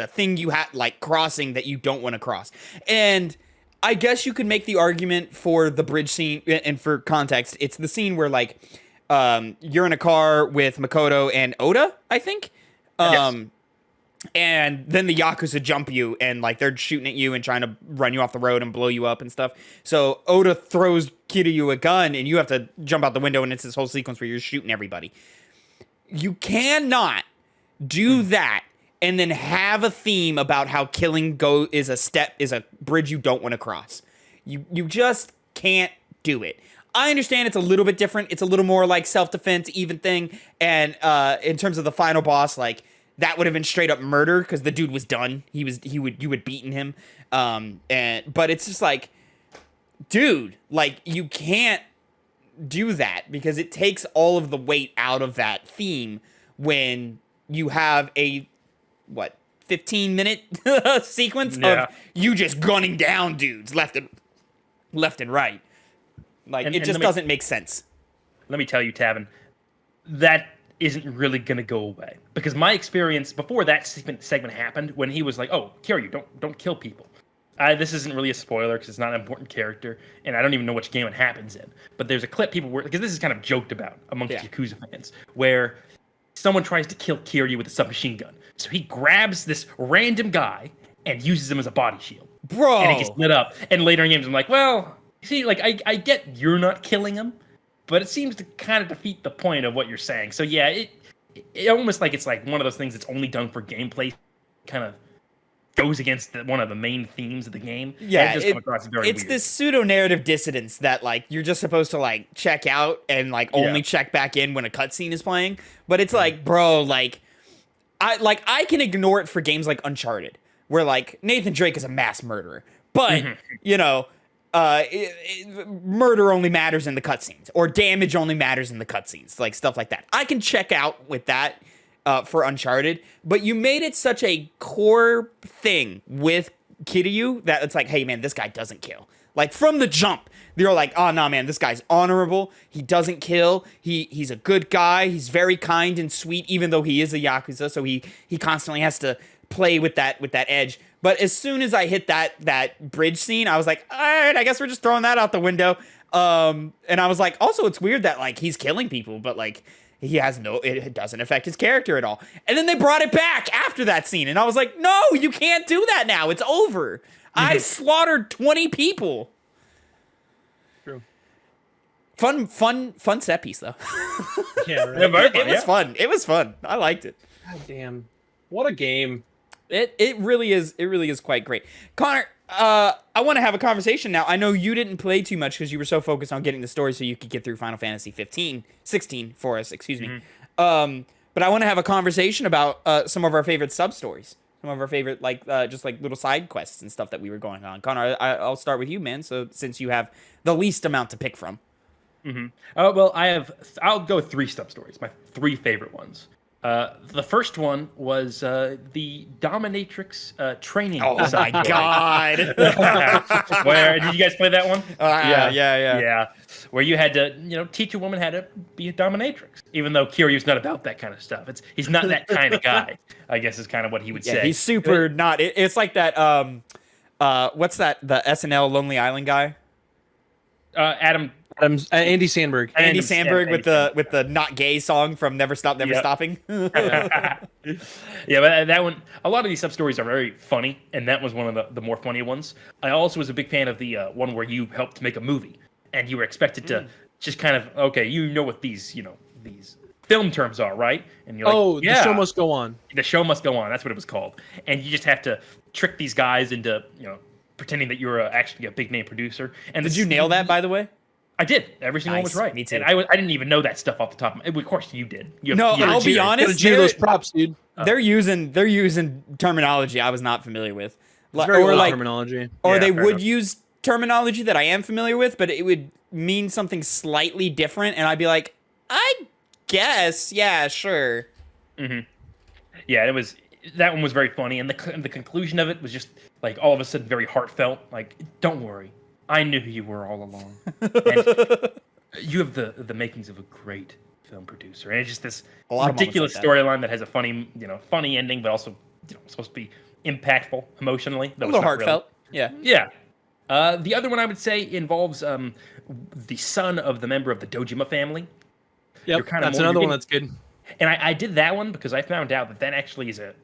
thing you have, like, crossing that you don't want to cross. And I guess you could make the argument for the bridge scene, and for context, it's the scene where, like, you're in a car with Makoto and Oda, I think. Yes. And then the Yakuza jump you, and, like, they're shooting at you and trying to run you off the road and blow you up and stuff. So Oda throws Kiryu a gun, and you have to jump out the window, and it's this whole sequence where you're shooting everybody. You cannot do that and then have a theme about how killing is a bridge you don't want to cross. You just can't do it. I understand it's a little bit different. It's a little more like self-defense, even thing. And in terms of the final boss, like that would have been straight up murder because the dude was done. You had beaten him. But it's just like, dude, like you can't do that because it takes all of the weight out of that theme when you have a 15-minute sequence of you just gunning down dudes left and right. Like, it just doesn't make sense. Let me tell you, Tavin, that isn't really going to go away. Because my experience before that segment happened, when he was like, oh, Kiryu, don't kill people. This isn't really a spoiler because it's not an important character, and I don't even know which game it happens in. But there's a clip because this is kind of joked about amongst Yakuza fans, where someone tries to kill Kiryu with a submachine gun. So he grabs this random guy and uses him as a body shield. Bro! And he gets lit up. And later in games, I'm like, well... See, like, I get you're not killing him, but it seems to kind of defeat the point of what you're saying. So, yeah, it almost like it's like one of those things that's only done for gameplay, kind of goes against one of the main themes of the game. Yeah, it's weird. This pseudo-narrative dissonance that, like, you're just supposed to, like, check out and, like, only check back in when a cutscene is playing. But it's like, bro, like, I can ignore it for games like Uncharted, where, like, Nathan Drake is a mass murderer. But, you know... murder only matters in the cutscenes, or damage only matters in the cutscenes, like stuff like that. I can check out with that for Uncharted, but you made it such a core thing with Kiryu that it's like, hey man, this guy doesn't kill. Like from the jump, they're like, oh no man, this guy's honorable. He doesn't kill. He's a good guy. He's very kind and sweet, even though he is a Yakuza, so he constantly has to play with that edge. But as soon as I hit that bridge scene, I was like, all right, I guess we're just throwing that out the window. And I was like, also, it's weird that, like, he's killing people, but, like, it doesn't affect his character at all. And then they brought it back after that scene. And I was like, no, you can't do that now. It's over. I slaughtered 20 people. True. Fun set piece, though. Yeah, right. It was fun. It was fun. I liked it. God damn. What a game. It really is quite great. Connor, I want to have a conversation now. I know you didn't play too much because you were so focused on getting the story so you could get through Final Fantasy 16 for us, excuse me. But I want to have a conversation about some of our favorite sub-stories. Some of our favorite, just like little side quests and stuff that we were going on. Connor, I'll start with you, man, so since you have the least amount to pick from. Well, I'll go with 3 sub-stories, my 3 favorite ones. The first one was the Dominatrix training. Oh my god! Where did you guys play that one? Yeah. Where you had to, teach a woman how to be a dominatrix, even though Kiryu's not about that kind of stuff. He's not that kind of guy. I guess is kind of what he would say. He's super not. It's like that. What's that? The SNL Lonely Island guy. Andy Samberg. Andy Samberg with the not gay song from Never Stop Never Stopping. Yeah, but that one, a lot of these sub stories are very funny, and that was one of the more funny ones. I also was a big fan of the one where you helped make a movie, and you were expected to just kind of what these film terms are, right? And you're like, the show must go on. The show must go on. That's what it was called, and you just have to trick these guys into pretending that you're actually a big name producer. And did you nail that, by the way? I did. Every single one was right. Me too. And I didn't even know that stuff off the top of my. Of course, you did. I'll be honest. Those props, dude. They're using terminology I was not familiar with. It's very old terminology. Or they would use terminology that I am familiar with, but it would mean something slightly different, and I'd be like, I guess, yeah, sure. Yeah, that one was very funny, and the conclusion of it was just like all of a sudden very heartfelt. Like, don't worry, I knew who you were all along. And you have the makings of a great film producer, and it's just this ridiculous storyline that has a funny ending, but also supposed to be impactful emotionally. A little heartfelt. Really. Yeah. The other one I would say involves the son of the member of the Dojima family. Yep, that's another one that's good. And I did that one because I found out that actually is a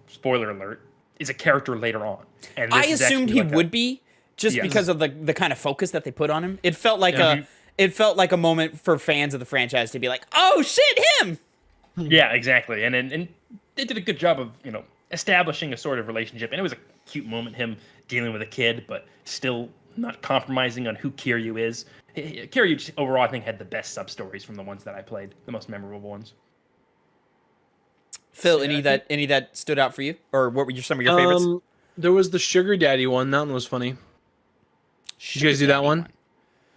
spoiler alert, is a character later on. And I assumed he would be just because of the kind of focus that they put on him. It felt like a moment for fans of the franchise to be like, oh shit, him. Yeah, exactly. And they did a good job of establishing a sort of relationship, and it was a cute moment, him dealing with a kid, but still not compromising on who Kiryu is. Kiryu just overall, I think, had the best sub stories from the ones that I played, the most memorable ones. Phil, any that stood out for you, or what were some of your favorites? There was the Sugar Daddy one. That one was funny. Did you guys do that one?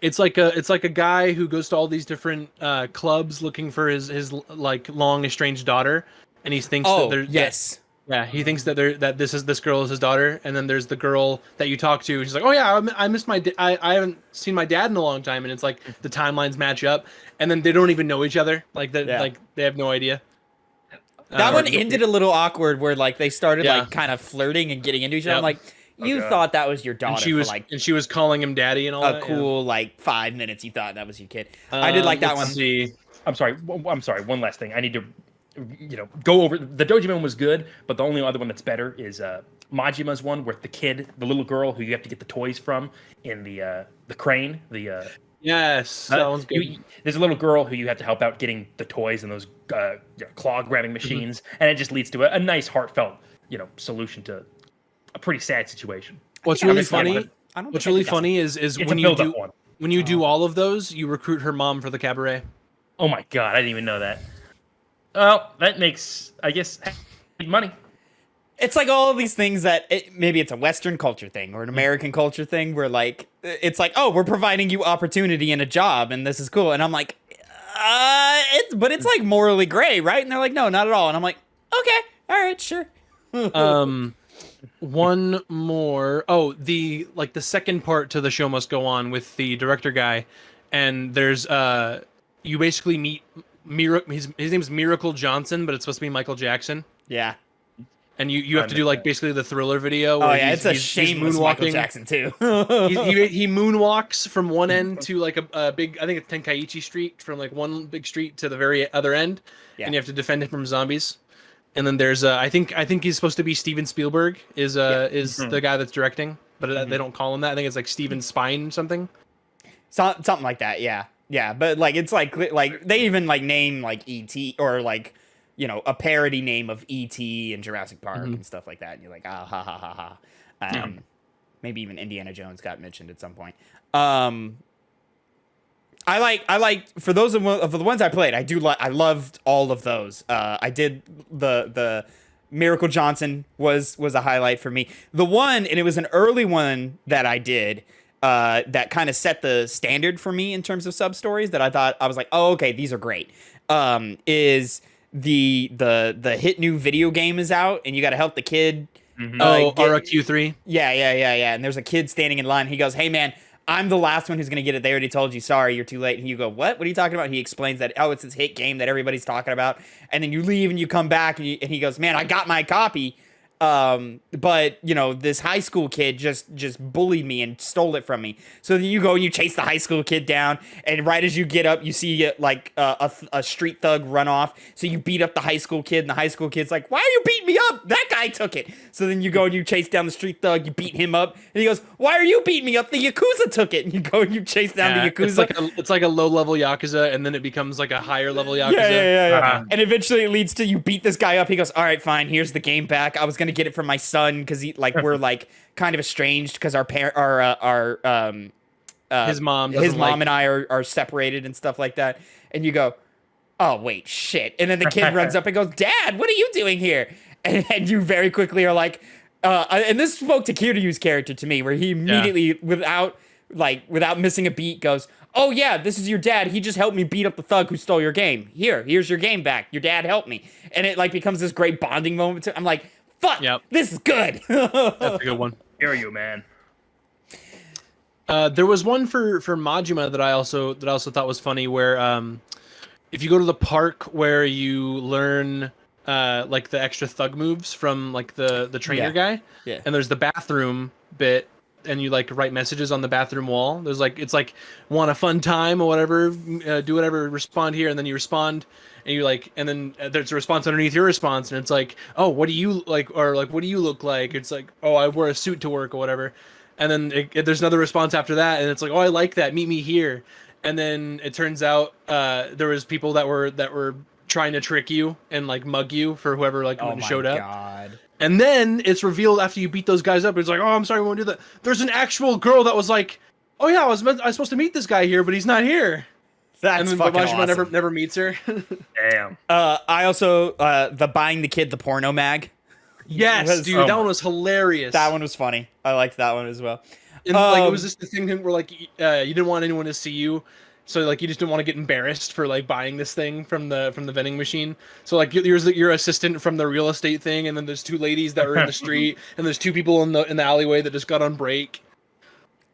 It's like a guy who goes to all these different clubs looking for his like long estranged daughter, and he thinks that there's he thinks that this girl is his daughter, and then there's the girl that you talk to. She's like, oh yeah, I miss I haven't seen my dad in a long time, and it's like the timelines match up, and then they don't even know each other, like like they have no idea. That one ended a little awkward, where like they started like kind of flirting and getting into each other. I'm like, you thought that was your daughter, and she was calling him daddy and all that. Cool, like 5 minutes. You thought that was your kid. I did like that one. See. I'm sorry. One last thing. I need to, go over. The Dojimon was good, but the only other one that's better is Majima's one, where the little girl who you have to get the toys from in the crane. Yes, that one's good. There's a little girl who you have to help out getting the toys and those claw grabbing machines, and it just leads to a nice, heartfelt, solution to a pretty sad situation. What's really funny? What's really funny is when you do all of those, you recruit her mom for the cabaret. Oh my god, I didn't even know that. Well, that makes, I guess, money. It's like all of these things that maybe it's a Western culture thing or an American culture thing, where like it's like, oh, we're providing you opportunity and a job, and this is cool. And I'm like, it's like morally gray, right? And they're like, no, not at all. And I'm like, okay, all right, sure. One more. Oh, the second part to The Show Must Go On with the director guy, and there's you basically meet his name's Miracle Johnson, but it's supposed to be Michael Jackson. Yeah. And you have to do like basically the Thriller video. Where it's a shameless Michael Jackson too. he moonwalks from one end to like a big, I think it's Tenkaichi Street, from like one big street to the very other end, and you have to defend him from zombies. And then there's I think he's supposed to be Steven Spielberg is the guy that's directing, but they don't call him that. I think it's like Steven Spine something. Something like that, yeah. But like it's like they even like name like E.T. or like a parody name of E.T. and Jurassic Park and stuff like that, and you're like, ha ha ha ha. Maybe even Indiana Jones got mentioned at some point. I like for those of the ones I played, I loved all of those. I did the Miracle Johnson was a highlight for me. The one, and it was an early one that I did, that kind of set the standard for me in terms of sub stories that I was like, oh, okay, these are great. Is the hit new video game is out, and you got to help the kid. RQ3. Yeah. And there's a kid standing in line. He goes, "Hey man, I'm the last one who's gonna get it. They already told you. Sorry, you're too late." And you go, "What? What are you talking about?" And he explains that, oh, it's this hit game that everybody's talking about. And then you leave and you come back and he goes, "Man, I got my copy. But this high school kid just bullied me and stole it from me." So then you go and you chase the high school kid down, and right as you get up, you see like a street thug run off. So you beat up the high school kid, and the high school kid's like, "Why are you beating me up? That guy took it." So then you go and you chase down the street thug, you beat him up, and he goes, "Why are you beating me up? The Yakuza took it." And you go and you chase down the Yakuza. It's like a low level Yakuza, and then it becomes like a higher level Yakuza. Yeah. And eventually it leads to you beat this guy up. He goes, "All right, fine. Here's the game back. I was gonna get it from my son because we're like kind of estranged because his mom and I are separated and stuff like that." And you go, "Oh wait, shit!" And then the kid runs up and goes, "Dad, what are you doing here?" And you very quickly are like, and this spoke to Kiryu's character to me, where he immediately, without missing a beat, goes, "Oh yeah, this is your dad. He just helped me beat up the thug who stole your game. Here's your game back. Your dad helped me." And it like becomes this great bonding moment. I'm like, fuck, this is good. That's a good one. Hear you, man. There was one for Majima that I also thought was funny, where if you go to the park where you learn like the extra thug moves from like the trainer guy, and there's the bathroom bit, and you like write messages on the bathroom wall. There's like, it's like, want a fun time or whatever, do whatever, respond here, and then you respond, and you like, and then there's a response underneath your response, and it's like, oh, what do you like, or like, what do you look like? It's like, oh, I wear a suit to work or whatever. And then there's another response after that, and it's like, oh, I like that, meet me here. And then it turns out there was people that were trying to trick you and like mug you for whoever like showed up. God. And then it's revealed after you beat those guys up. It's like, oh, I'm sorry, we won't do that. There's an actual girl that was like, oh yeah, I was supposed to meet this guy here, but he's not here. That's and then fucking Majima awesome. never meets her. Damn. I also the buying the kid the porno mag. Yes, dude, that one was hilarious. That one was funny. I liked that one as well. And like it was just the thing where like you didn't want anyone to see you, so like you just didn't want to get embarrassed for like buying this thing from the vending machine. So like you're your assistant from the real estate thing, and then there's two ladies that are in the street, and there's two people in the alleyway that just got on break.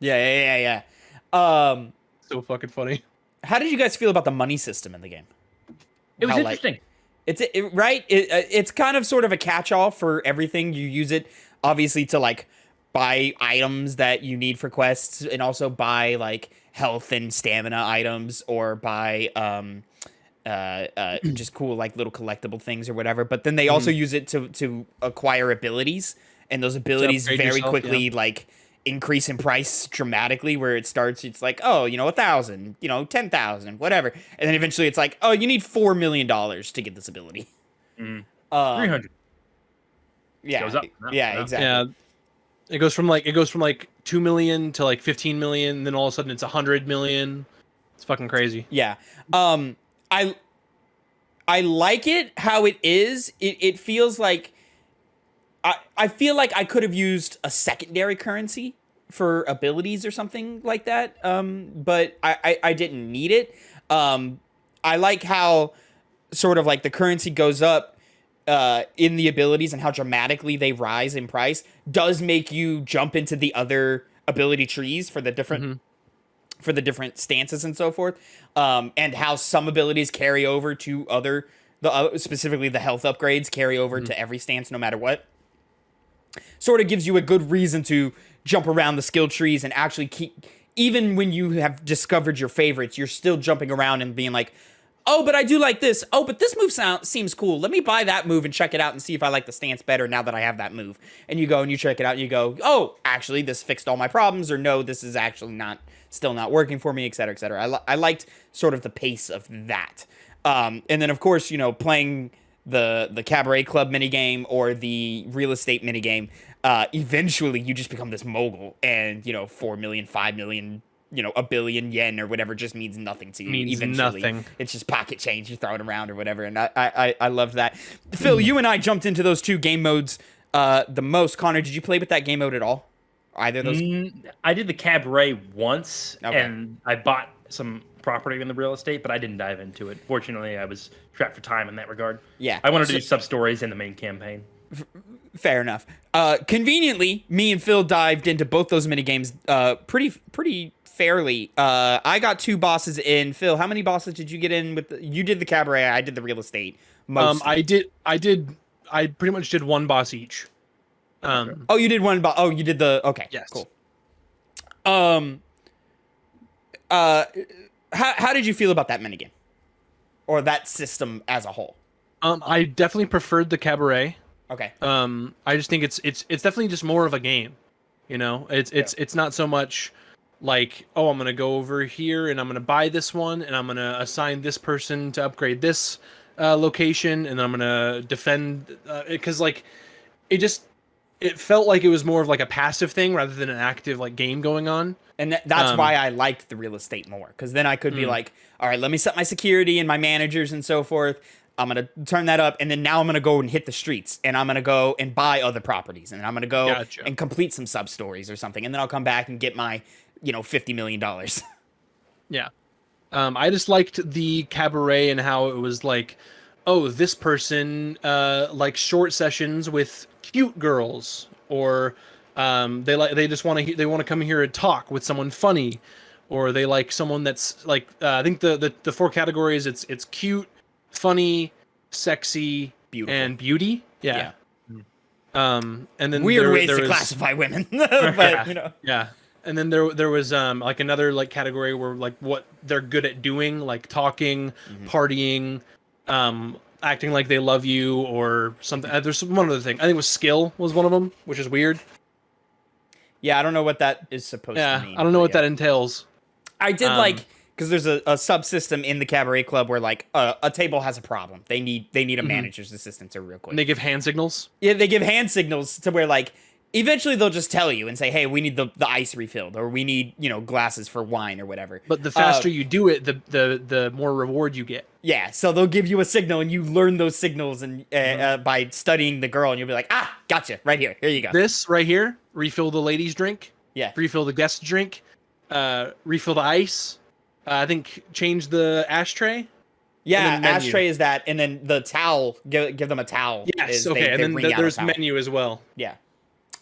Yeah. So fucking funny. How did you guys feel about the money system in the game? It was How, interesting. It's kind of sort of a catch-all for everything. You use it obviously to like buy items that you need for quests, and also buy like health and stamina items, or buy just cool like little collectible things or whatever. But then they also use it to acquire abilities, and those abilities very quickly like increase in price dramatically, where it starts, it's like, oh, 1,000, 10,000, whatever. And then eventually it's like, oh, you need $4 million to get this ability. 300. Yeah. Goes up. Yeah, exactly. Yeah. It goes from like 2 million to like 15 million, and then all of a sudden it's 100 million. It's fucking crazy. Yeah. I like it how it is. It feels like I feel like I could have used a secondary currency for abilities or something like that. But I didn't need it. I like how sort of like the currency goes up in the abilities, and how dramatically they rise in price does make you jump into the other ability trees for the different for the different stances and so forth. And how some abilities carry over to specifically the health upgrades carry over to every stance no matter what. Sort of gives you a good reason to jump around the skill trees and actually keep, even when you have discovered your favorites, you're still jumping around and being like, oh, but I do like this. Oh, but this move seems cool. Let me buy that move and check it out and see if I like the stance better now that I have that move. And you go and you check it out and you go, oh, actually this fixed all my problems, or no, this is actually still not working for me, etc., etc. I liked sort of the pace of that. And then of course, playing the Cabaret Club minigame or the real estate minigame, eventually you just become this mogul, and 4 million, 5 million, a billion yen or whatever just means nothing to you. Means eventually. nothing. It's just pocket change you're throwing around or whatever, and I loved that. Phil, you and I jumped into those two game modes the most. Connor, did you play with that game mode at all? Either of those? I did the Cabaret once, Okay. and I bought some property in the real estate, but I didn't dive into it. Fortunately, I was strapped for time in that regard. Yeah. I wanted to do sub-stories in the main campaign. Fair enough. Conveniently, me and Phil dived into both those minigames pretty fairly. I got 2 bosses in. Phil, how many bosses did you get in with? You did the Cabaret, I did the real estate. Mostly. I pretty much did one boss each. Oh, you did one boss. Oh, you did the. Okay. Yes. Cool. How did you feel about that minigame, or that system as a whole? I definitely preferred the Cabaret. Okay. I just think it's definitely just more of a game. It's not so much like, oh, I'm gonna go over here and I'm gonna buy this one and I'm gonna assign this person to upgrade this location, and then I'm gonna defend because like it felt like it was more of like a passive thing rather than an active like game going on. And that's why I liked the real estate more, because then I could be like, all right, let me set my security and my managers and so forth. I'm going to turn that up, and then now I'm going to go and hit the streets, and I'm going to go and buy other properties, and I'm going to go and complete some sub-stories or something, and then I'll come back and get my, $50 million. Yeah. I just liked the Cabaret and how it was like, oh, this person likes short sessions with cute girls, or they just want to come here and talk with someone funny, or they like someone that's like I think the 4 categories, it's cute, funny, sexy, beautiful, and beauty. Yeah. And then weird ways to classify women, but yeah. And then there was like another like category where like what they're good at doing, like talking, partying, acting like they love you or something. There's one other thing. I think it was skill was one of them, which is weird. Yeah, I don't know what that is supposed to mean. I don't know what that entails. I did like because there's a subsystem in the cabaret club where like a table has a problem. They need a manager's assistant real quick. And they give hand signals. Yeah, they give hand signals to where like eventually they'll just tell you and say, hey, we need the ice refilled, or we need glasses for wine or whatever. But the faster you do it, the more reward you get. Yeah, so they'll give you a signal and you learn those signals and by studying the girl, and you'll be like, gotcha, right here. Here you go. This right here, refill the ladies' drink. Yeah. Refill the guest drink. Refill the ice. I think change the ashtray. Yeah, ashtray is that, and then the towel. Give them a towel. Yes, okay, and then there's menu as well. Yeah.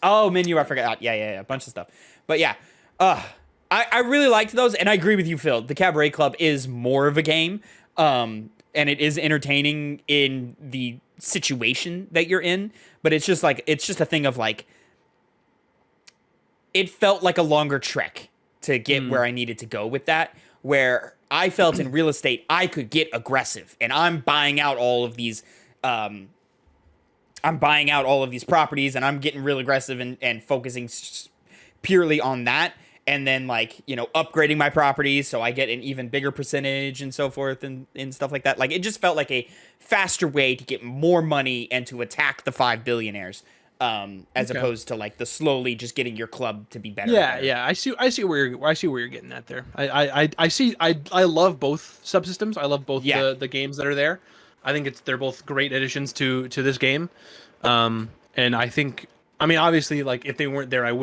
Oh, menu, I forgot. Yeah, a bunch of stuff. But yeah, I really liked those, and I agree with you, Phil. The Cabaret Club is more of a game, and it is entertaining in the situation that you're in, but it's just a thing of like, it felt like a longer trek to get where I needed to go with that, where I felt in real estate, I could get aggressive, and I'm buying out all of these properties, and I'm getting real aggressive and focusing purely on that. And then like, upgrading my properties so I get an even bigger percentage and so forth and stuff like that. Like, it just felt like a faster way to get more money and to attack the 5 billionaires. As opposed to like the slowly just getting your club to be better. Yeah. I see where you're getting at there. I love both subsystems. I love both the games that are there. I think they're both great additions to this game. And I think, obviously, like if they weren't there, I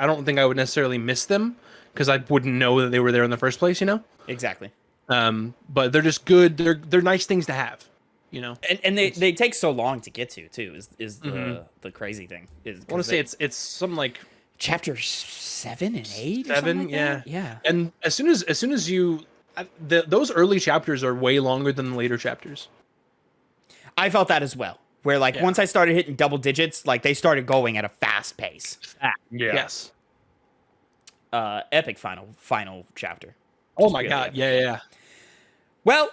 don't think I would necessarily miss them because I wouldn't know that they were there in the first place. Exactly. But they're just good. They're nice things to have. And they take so long to get to too is the crazy thing. I want to say it's something like chapter 7 and 8. 7, yeah. And as soon as you, those early chapters are way longer than the later chapters. I felt that as well. Where like once I started hitting double digits, like they started going at a fast pace. Yeah. Yes. Epic final chapter. Oh my god! Yeah. Well,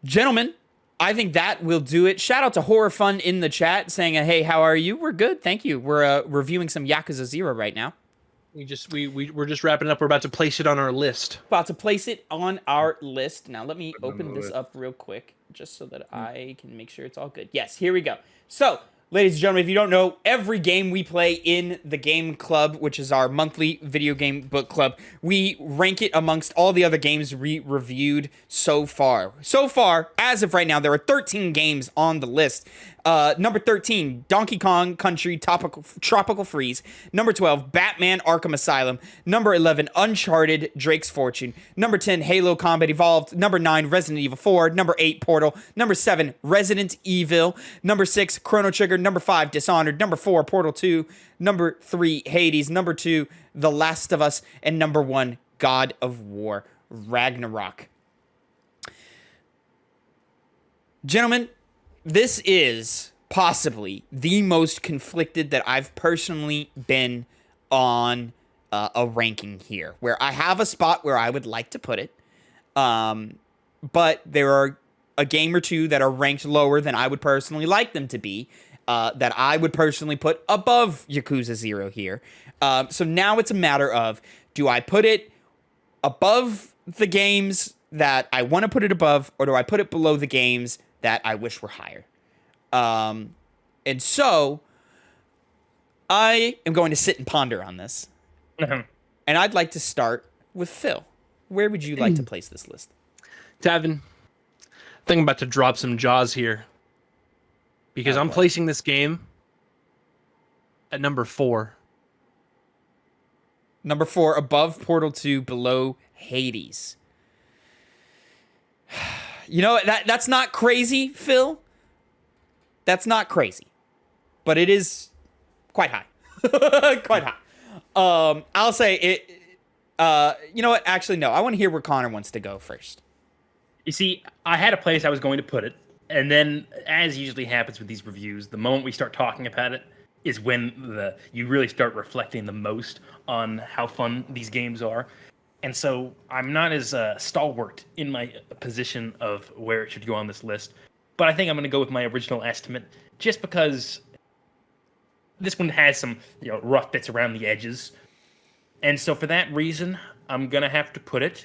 gentlemen, I think that will do it. Shout out to Horror Fun in the chat saying, hey, how are you? We're good, thank you. We're reviewing some Yakuza 0 right now. We're just wrapping up. We're about to place it on our list. About to place it on our list. Now let me open this up real quick just so that I can make sure it's all good. Yes, here we go. So, ladies and gentlemen, if you don't know, every game we play in the Game Club, which is our monthly video game book club, we rank it amongst all the other games we reviewed so far. So far, as of right now, there are 13 games on the list. Number 13, Donkey Kong Country Tropical Freeze. Number 12, Batman Arkham Asylum. Number 11, Uncharted Drake's Fortune. Number 10, Halo Combat Evolved. Number 9, Resident Evil 4. Number 8, Portal. Number 7, Resident Evil. Number 6, Chrono Trigger. Number 5, Dishonored. Number 4, Portal 2. Number 3, Hades. Number 2, The Last of Us. And number 1, God of War Ragnarok. Gentlemen, this is possibly the most conflicted that I've personally been on a ranking here, where I have a spot where I would like to put it, but there are a game or two that are ranked lower than I would personally like them to be, that I would personally put above Yakuza 0 here. So now it's a matter of, do I put it above the games that I want to put it above, or do I put it below the games that I wish were higher? And so I am going to sit and ponder on this. Mm-hmm. And I'd like to start with Phil. Where would you like to place this list? Tavin, I think I'm about to drop some jaws here because I'm placing this game at number 4. Number 4, above Portal 2, below Hades. You know, that's not crazy, Phil. That's not crazy, but it is quite high. Quite high. I'll say it. You know what? Actually, no. I want to hear where Connor wants to go first. You see, I had a place I was going to put it, and then, as usually happens with these reviews, the moment we start talking about it is when you really start reflecting the most on how fun these games are. And so I'm not as stalwart in my position of where it should go on this list. But I think I'm going to go with my original estimate, just because this one has some rough bits around the edges. And so for that reason, I'm going to have to put it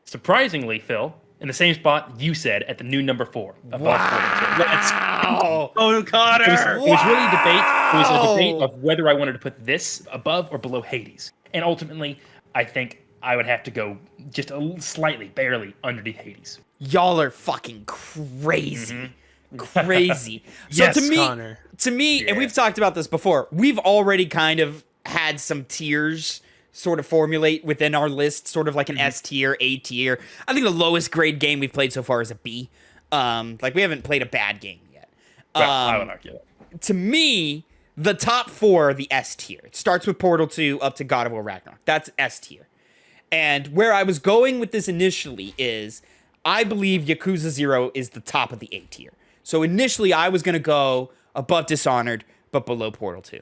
Surprisingly, Phil, in the same spot you said at the new number 4. Above Wow. Let's Oh, Connor! It was really a debate. It was a debate Wow. of whether I wanted to put this above or below Hades. And ultimately, I think I would have to go just slightly, barely underneath Hades. Y'all are fucking crazy. Crazy. So Yes, to me, Connor. and Yeah. we've talked about this before, we've already kind of had some tiers sort of formulate within our list, sort of like an S tier, A tier. I think the lowest grade game we've played so far is a B. Like we haven't played a bad game yet. Well, I would argue that. To me, the top 4 are the S tier. It starts with Portal 2 up to God of War Ragnarok. That's S tier. And where I was going with this initially is I believe Yakuza 0 is the top of the A tier. So initially I was going to go above Dishonored, but below Portal 2.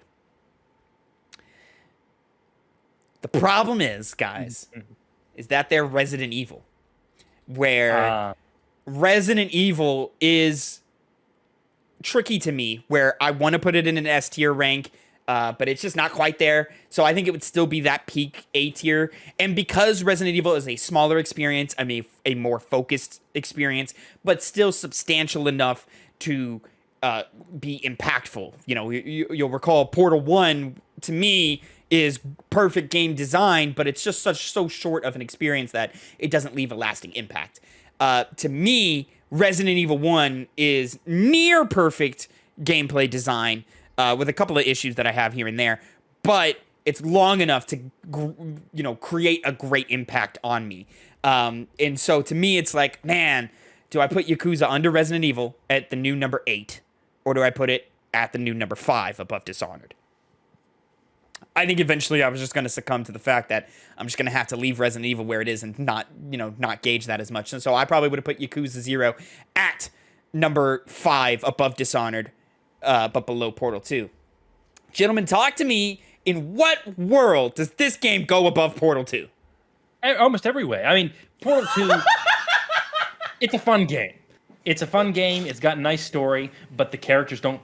The problem is, guys, is that they're Resident Evil. Where Resident Evil is tricky to me, where I want to put it in an S tier rank, but it's just not quite there. So I think it would still be that peak A tier. And because Resident Evil is a smaller experience, I mean, a more focused experience, but still substantial enough to be impactful. You know, you'll recall Portal 1, to me, is perfect game design, but it's just so short of an experience that it doesn't leave a lasting impact. To me, Resident Evil 1 is near perfect gameplay design, with a couple of issues that I have here and there, but it's long enough to, create a great impact on me. And so to me, it's like, man, do I put Yakuza under Resident Evil at the new number 8, or do I put it at the new number 5 above Dishonored? I think eventually I was just going to succumb to the fact that I'm just going to have to leave Resident Evil where it is and not gauge that as much. And so I probably would have put Yakuza 0 at number 5 above Dishonored, but below Portal 2. Gentlemen, talk to me. In what world does this game go above Portal 2? Almost every way. I mean, Portal 2, it's a fun game. It's a fun game. It's got a nice story, but the characters don't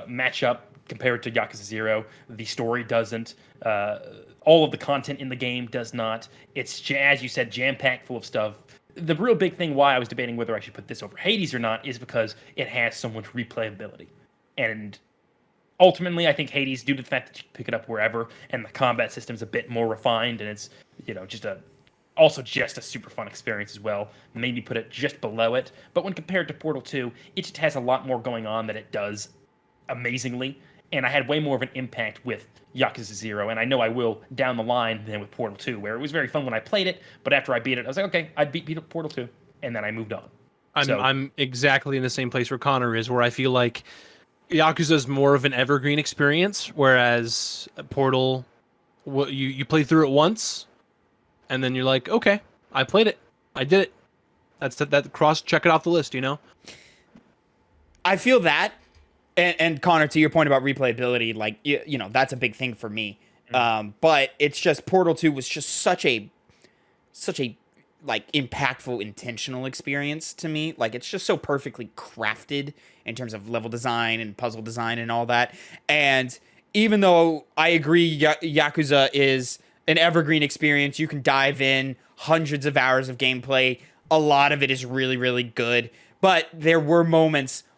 match up compared to Yakuza 0. The story doesn't. All of the content in the game does not. It's, as you said, jam-packed full of stuff. The real big thing why I was debating whether I should put this over Hades or not is because it has so much replayability. And ultimately, I think Hades, due to the fact that you can pick it up wherever, and the combat system's a bit more refined, and it's, just a super fun experience as well. Maybe put it just below it. But when compared to Portal 2, it just has a lot more going on that it does amazingly. And I had way more of an impact with Yakuza 0, and I know I will down the line than with Portal 2, where it was very fun when I played it, but after I beat it, I was like, okay, I beat Portal 2, and then I moved on. I'm exactly in the same place where Connor is, where I feel like Yakuza is more of an evergreen experience, whereas Portal, you play through it once, and then you're like, okay, I played it, I did it. That's that cross, check it off the list, I feel that. And Connor, to your point about replayability, like, that's a big thing for me. But it's just Portal 2 was just such a like impactful, intentional experience to me. Like, it's just so perfectly crafted in terms of level design and puzzle design and all that. And even though I agree Yakuza is an evergreen experience, you can dive in hundreds of hours of gameplay. A lot of it is really, really good. But there were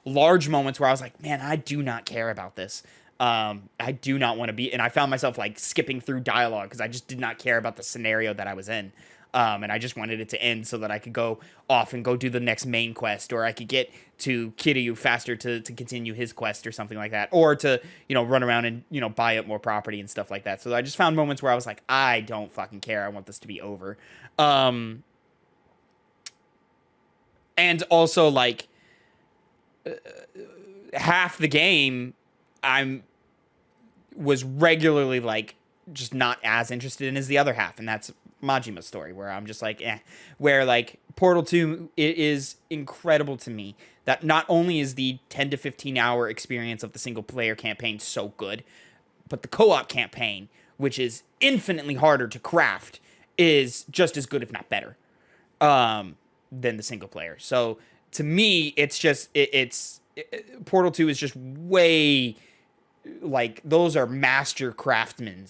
large moments where I was like, man, I do not care about this. I do not want to be, and I found myself like skipping through dialogue because I just did not care about the scenario that I was in. And I just wanted it to end so that I could go off and go do the next main quest, or I could get to Kiryu faster to continue his quest or something like that, or to, run around and, buy up more property and stuff like that. So I just found moments where I was like, I don't fucking care. I want this to be over. And also like, half the game was regularly like just not as interested in as the other half, and that's Majima's story, where I'm just like, where like Portal 2, it is incredible to me that not only is the 10 to 15 hour experience of the single player campaign so good, but the co-op campaign, which is infinitely harder to craft, is just as good, if not better, than the single player. So to me, it's just, Portal 2 is just way like those are master craftsmen,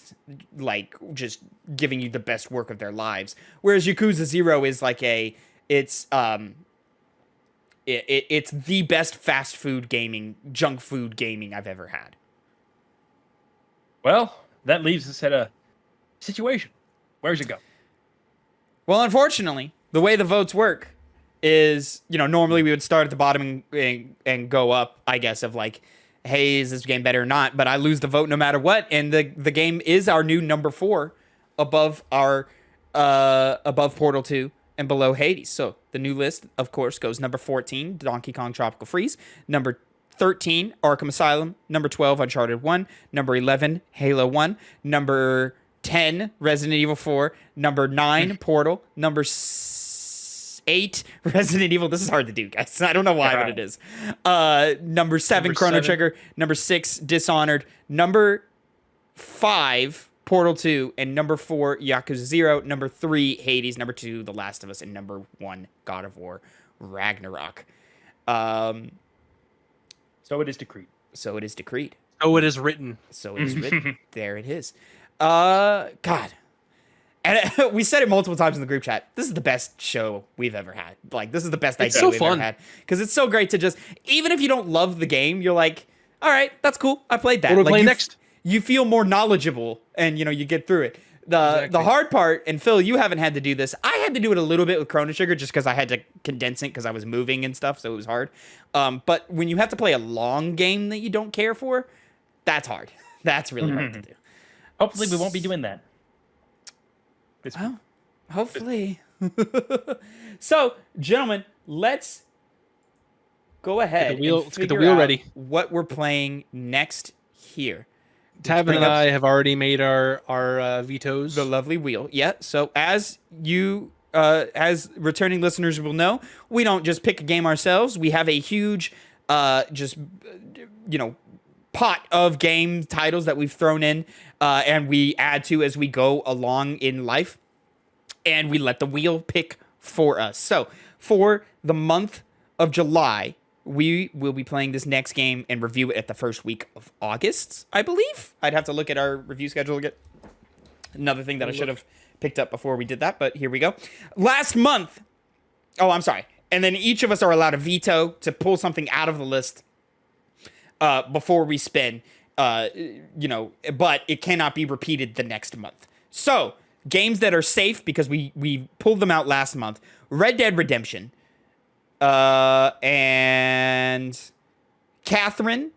like just giving you the best work of their lives. Whereas Yakuza 0 is like it's the best fast food gaming, junk food gaming I've ever had. Well, that leaves us at a situation. Where's it go? Well, unfortunately, the way the votes work is, normally we would start at the bottom and go up, I guess, of like, hey, is this game better or not? But I lose the vote no matter what, and the game is our new number 4 above our above Portal 2 and below Hades. So the new list, of course, goes number 14, Donkey Kong Tropical Freeze, number 13, Arkham Asylum, number 12, Uncharted 1, number 11, Halo 1, number 10, Resident Evil 4, number 9, Portal, number 8, Resident Evil. This is hard to do, guys. I don't know why, but it is. Number 7, Chrono Trigger, number 6, Dishonored, number 5, Portal 2, and number 4, Yakuza 0, number 3, Hades, number 2, The Last of Us, and number 1, God of War, Ragnarok. So it is decreed. So it is decreed. Oh, it is written. So it is written. There it is. God. And we said it multiple times in the group chat. This is the best show we've ever had. Like, this is the best idea we've ever had. Because it's so great to just, even if you don't love the game, you're like, all right, that's cool. I played that. What do we like, play next? You feel more knowledgeable, and you get through it. The hard part, and Phil, you haven't had to do this. I had to do it a little bit with Chrono Trigger just because I had to condense it because I was moving and stuff, so it was hard. But when you have to play a long game that you don't care for, that's hard. That's really hard to do. Hopefully, we won't be doing that. Oh, hopefully. So, gentlemen, let's go ahead. Let's get the wheel ready. What we're playing next here. Tavin and I have already made our vetoes. The lovely wheel. Yeah. So as you, as returning listeners will know, we don't just pick a game ourselves. We have a huge, pot of game titles that we've thrown in, and we add to as we go along in life, and we let the wheel pick for us. So for the month of July, we will be playing this next game and review it at the first week of August, I believe. I'd have to look at our review schedule again. Another thing that I should have picked up before we did that, but here we go. Last month. Oh, I'm sorry. And then each of us are allowed a veto to pull something out of the list before we spin, but it cannot be repeated the next month. So, games that are safe because we pulled them out last month. Red Dead Redemption. And Catherine,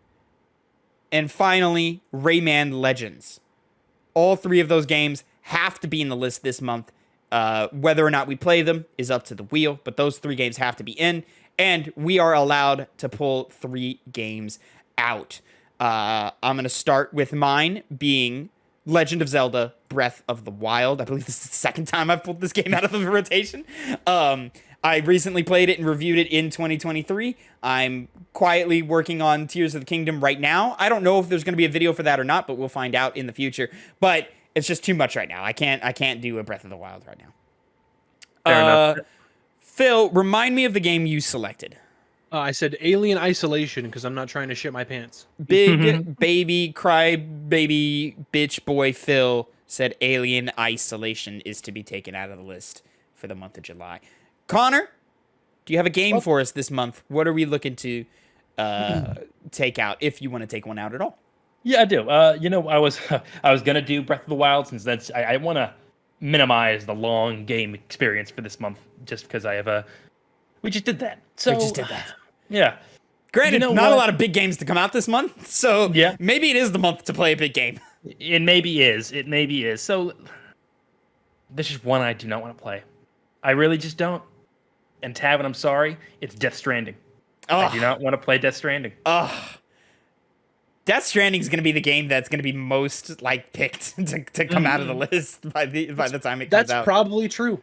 and finally Rayman Legends. All 3 of those games have to be in the list this month. Whether or not we play them is up to the wheel, but those 3 games have to be in, and we are allowed to pull 3 games out. I'm going to start with mine being Legend of Zelda Breath of the Wild. I believe this is the second time I've pulled this game out of the rotation. I recently played it and reviewed it in 2023. I'm quietly working on Tears of the Kingdom right now. I don't know if there's going to be a video for that or not, but we'll find out in the future. But it's just too much right now. I can't do a Breath of the Wild right now. Fair enough. Phil, remind me of the game you selected. I said Alien Isolation because I'm not trying to shit my pants. Big baby, cry baby, bitch boy Phil said Alien Isolation is to be taken out of the list for the month of July. Connor, do you have a game for us this month? What are we looking to take out, if you want to take one out at all? Yeah, I do. I was gonna do Breath of the Wild since I want to minimize the long game experience for this month, just because we just did that. So We just did that. Yeah. Granted, not a lot of big games to come out this month, so yeah, maybe it is the month to play a big game. It maybe is. So this is one I do not want to play. I really just don't. And Tavin, I'm sorry, it's Death Stranding. I do not want to play Death Stranding. Death Stranding is going to be the game that's going to be most picked to come out of the list by the time it comes out. That's probably true.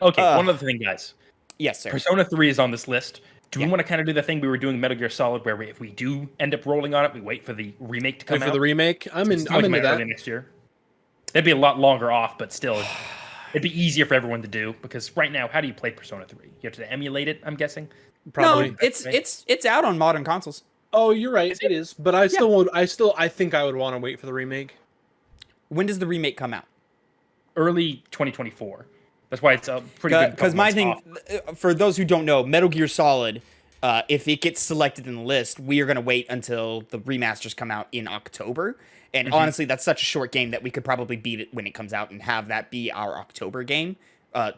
Okay, one other thing, guys. Yes, sir. Persona 3 is on this list. Do we want to kind of do the thing we were doing in Metal Gear Solid, where if we do end up rolling on it, we wait for the remake to come out? For the remake, I'm into that. Early next year. That'd be a lot longer off, but still, it'd be easier for everyone to do. Because right now, how do you play Persona 3? You have to emulate it, I'm guessing. Probably. No, it's out on modern consoles. Oh, you're right. It is, but I still would. I think I would want to wait for the remake. When does the remake come out? Early 2024. That's why it's a pretty good. Because my thing, for those who don't know, Metal Gear Solid, if it gets selected in the list, we are going to wait until the remasters come out in October. And honestly, that's such a short game that we could probably beat it when it comes out and have that be our October game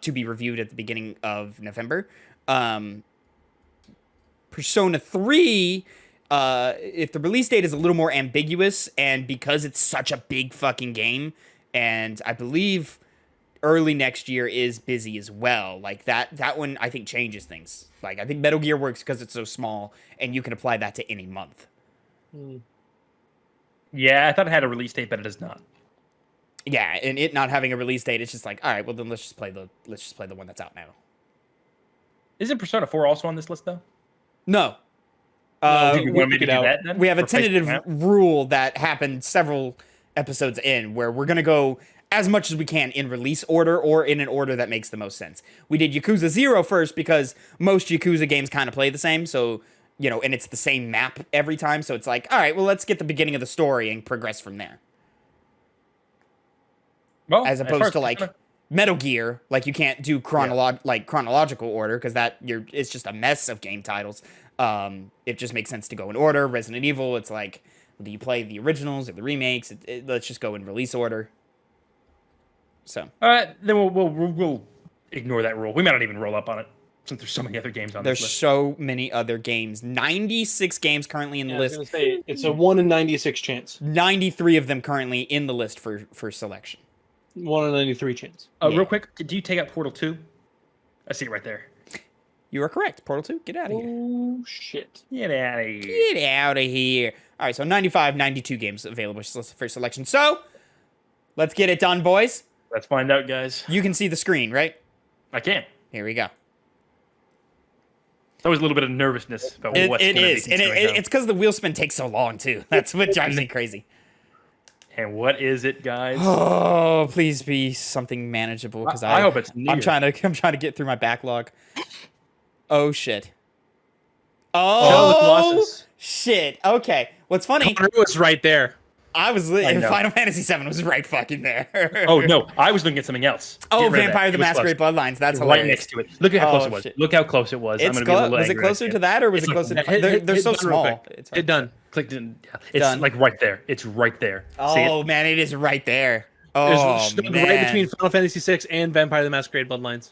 to be reviewed at the beginning of November. Persona 3, if the release date is a little more ambiguous, and because it's such a big fucking game, and I believe early next year is busy as well. Like that one, I think changes things. Like I think Metal Gear works because it's so small, and you can apply that to any month. Yeah, I thought it had a release date, but it does not. Yeah, and it not having a release date, it's just like, all right, well then let's just play the one that's out now. Isn't Persona 4 also on this list though? No. Did you want me to do that then? We have a For placing tentative that? rule that happened several episodes in where we're gonna go as much as we can in release order or in an order that makes the most sense. We did Yakuza 0 first because most Yakuza games kind of play the same, so, you know, and it's the same map every time, so it's like, all right, well, let's get the beginning of the story and progress from there. Well, As opposed to, like, Metal Gear, like, you can't do chronological order because it's just a mess of game titles. It just makes sense to go in order. Resident Evil, it's like, do you play the originals or the remakes? Let's just go in release order. So. Then we'll ignore that rule. We might not even roll up on it since there's so many other games on this list. There's so many other games. 96 games currently in the list. I was gonna say, it's a 1 in 96 chance. 93 of them currently in the list for selection. 1 in 93 chance. Yeah. Real quick, did you take out Portal 2? I see it right there. You are correct. Portal 2, get out of here. Oh, shit. Get out of here. Get out of here. All right, so 95, 92 games available for selection. So, let's get it done, boys. Let's find out, guys. You can see the screen, right? I can. Here we go. There's always a little bit of nervousness about what's going to be and it's because the wheel spin takes so long, too. That's what drives me crazy. And what is it, guys? Oh, please be something manageable, because I hope it's near. I'm trying to get through my backlog. Oh, shit. Shadow of the Oh, Colossus. shit. Okay. What's funny, It was right there. Final know. Fantasy VII was right fucking there. Oh, no. I was looking at something else. Oh, Get rid of Vampire that. the It was Masquerade close. Bloodlines. That's Right hilarious. next to it. Look at how close Oh, it was. shit. Look how close it was. It's I'm gonna be a little was it angry closer right to there. that, or was It's it closer like- to... They're Hit so done real small. quick. It's Hit done. Clicked in. It's Done. like right there. It's right there. See Oh, it? man, it is right there. It was Oh, stuck man. right between Final Fantasy VI and Vampire the Masquerade Bloodlines.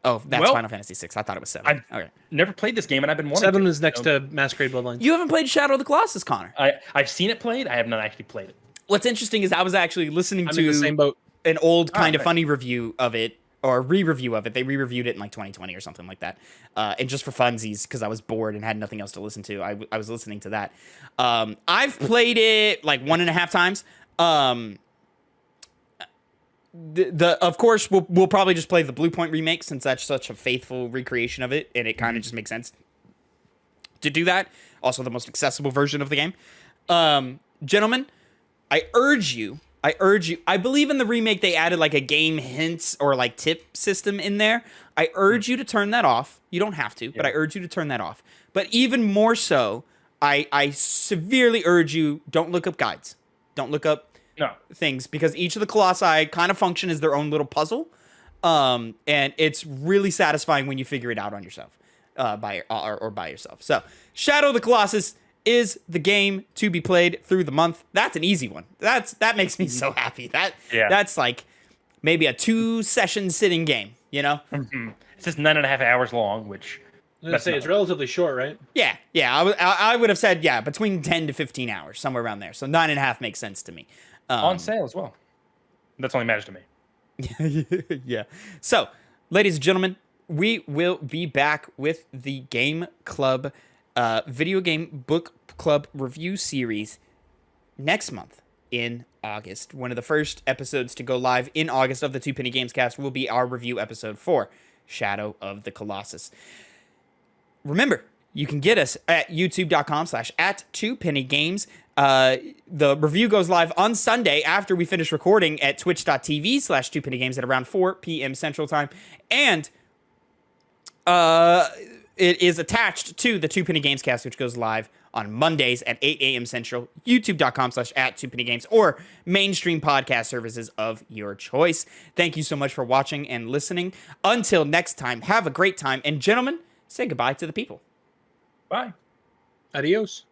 Oh, that's Well, Final Fantasy VI. I thought it was 7. Okay. Never played this game, and I've been wanting 7 to. is next So, to Masquerade Bloodlines. You haven't played Shadow of the Colossus, Connor. I've seen it played. I have not actually played it. What's interesting is I was actually listening I'm in the same to boat. an old Kind of right. Funny review of it, or re-review of it. They re-reviewed it in like 2020 or something like that. And just for funsies, because I was bored and had nothing else to listen to, I was listening to that. I've played it like 1.5 times. Of course, we'll probably just play the Blue Point remake since that's such a faithful recreation of it, and it kind of just makes sense to do that. Also, the most accessible version of the game. Gentlemen, I urge you. I believe in the remake they added like a game hints or like tip system in there. I urge you to turn that off. You don't have to, but I urge you to turn that off. But even more so, I severely urge you, don't look up guides. Don't look up things, because each of the colossi kind of function as their own little puzzle. And it's really satisfying when you figure it out on yourself, by yourself. So, Shadow of the Colossus is the game to be played through the month. That's an easy one. That makes me so happy. That's like maybe a 2-session sitting game, you know? Mm-hmm. It's just 9.5 hours long, which It's relatively short, right? Yeah. I would have said, between 10 to 15 hours, somewhere around there. So 9.5 makes sense to me. on sale as well. That's only matters to me. Yeah. So, ladies and gentlemen, we will be back with the Game Club video game book club review series next month in August. One of the first episodes to go live in August of the Two Penny Games cast will be our review episode for Shadow of the Colossus. Remember, you can get us at youtube.com/@2pennygames. The review goes live on Sunday after we finish recording at twitch.tv/2pennygames at around 4 p.m. Central Time. And It is attached to the Two Penny Gamescast, which goes live on Mondays at 8 a.m. Central, youtube.com/@2pennygames, or mainstream podcast services of your choice. Thank you so much for watching and listening. Until next time, have a great time. And gentlemen, say goodbye to the people. Bye. Adios.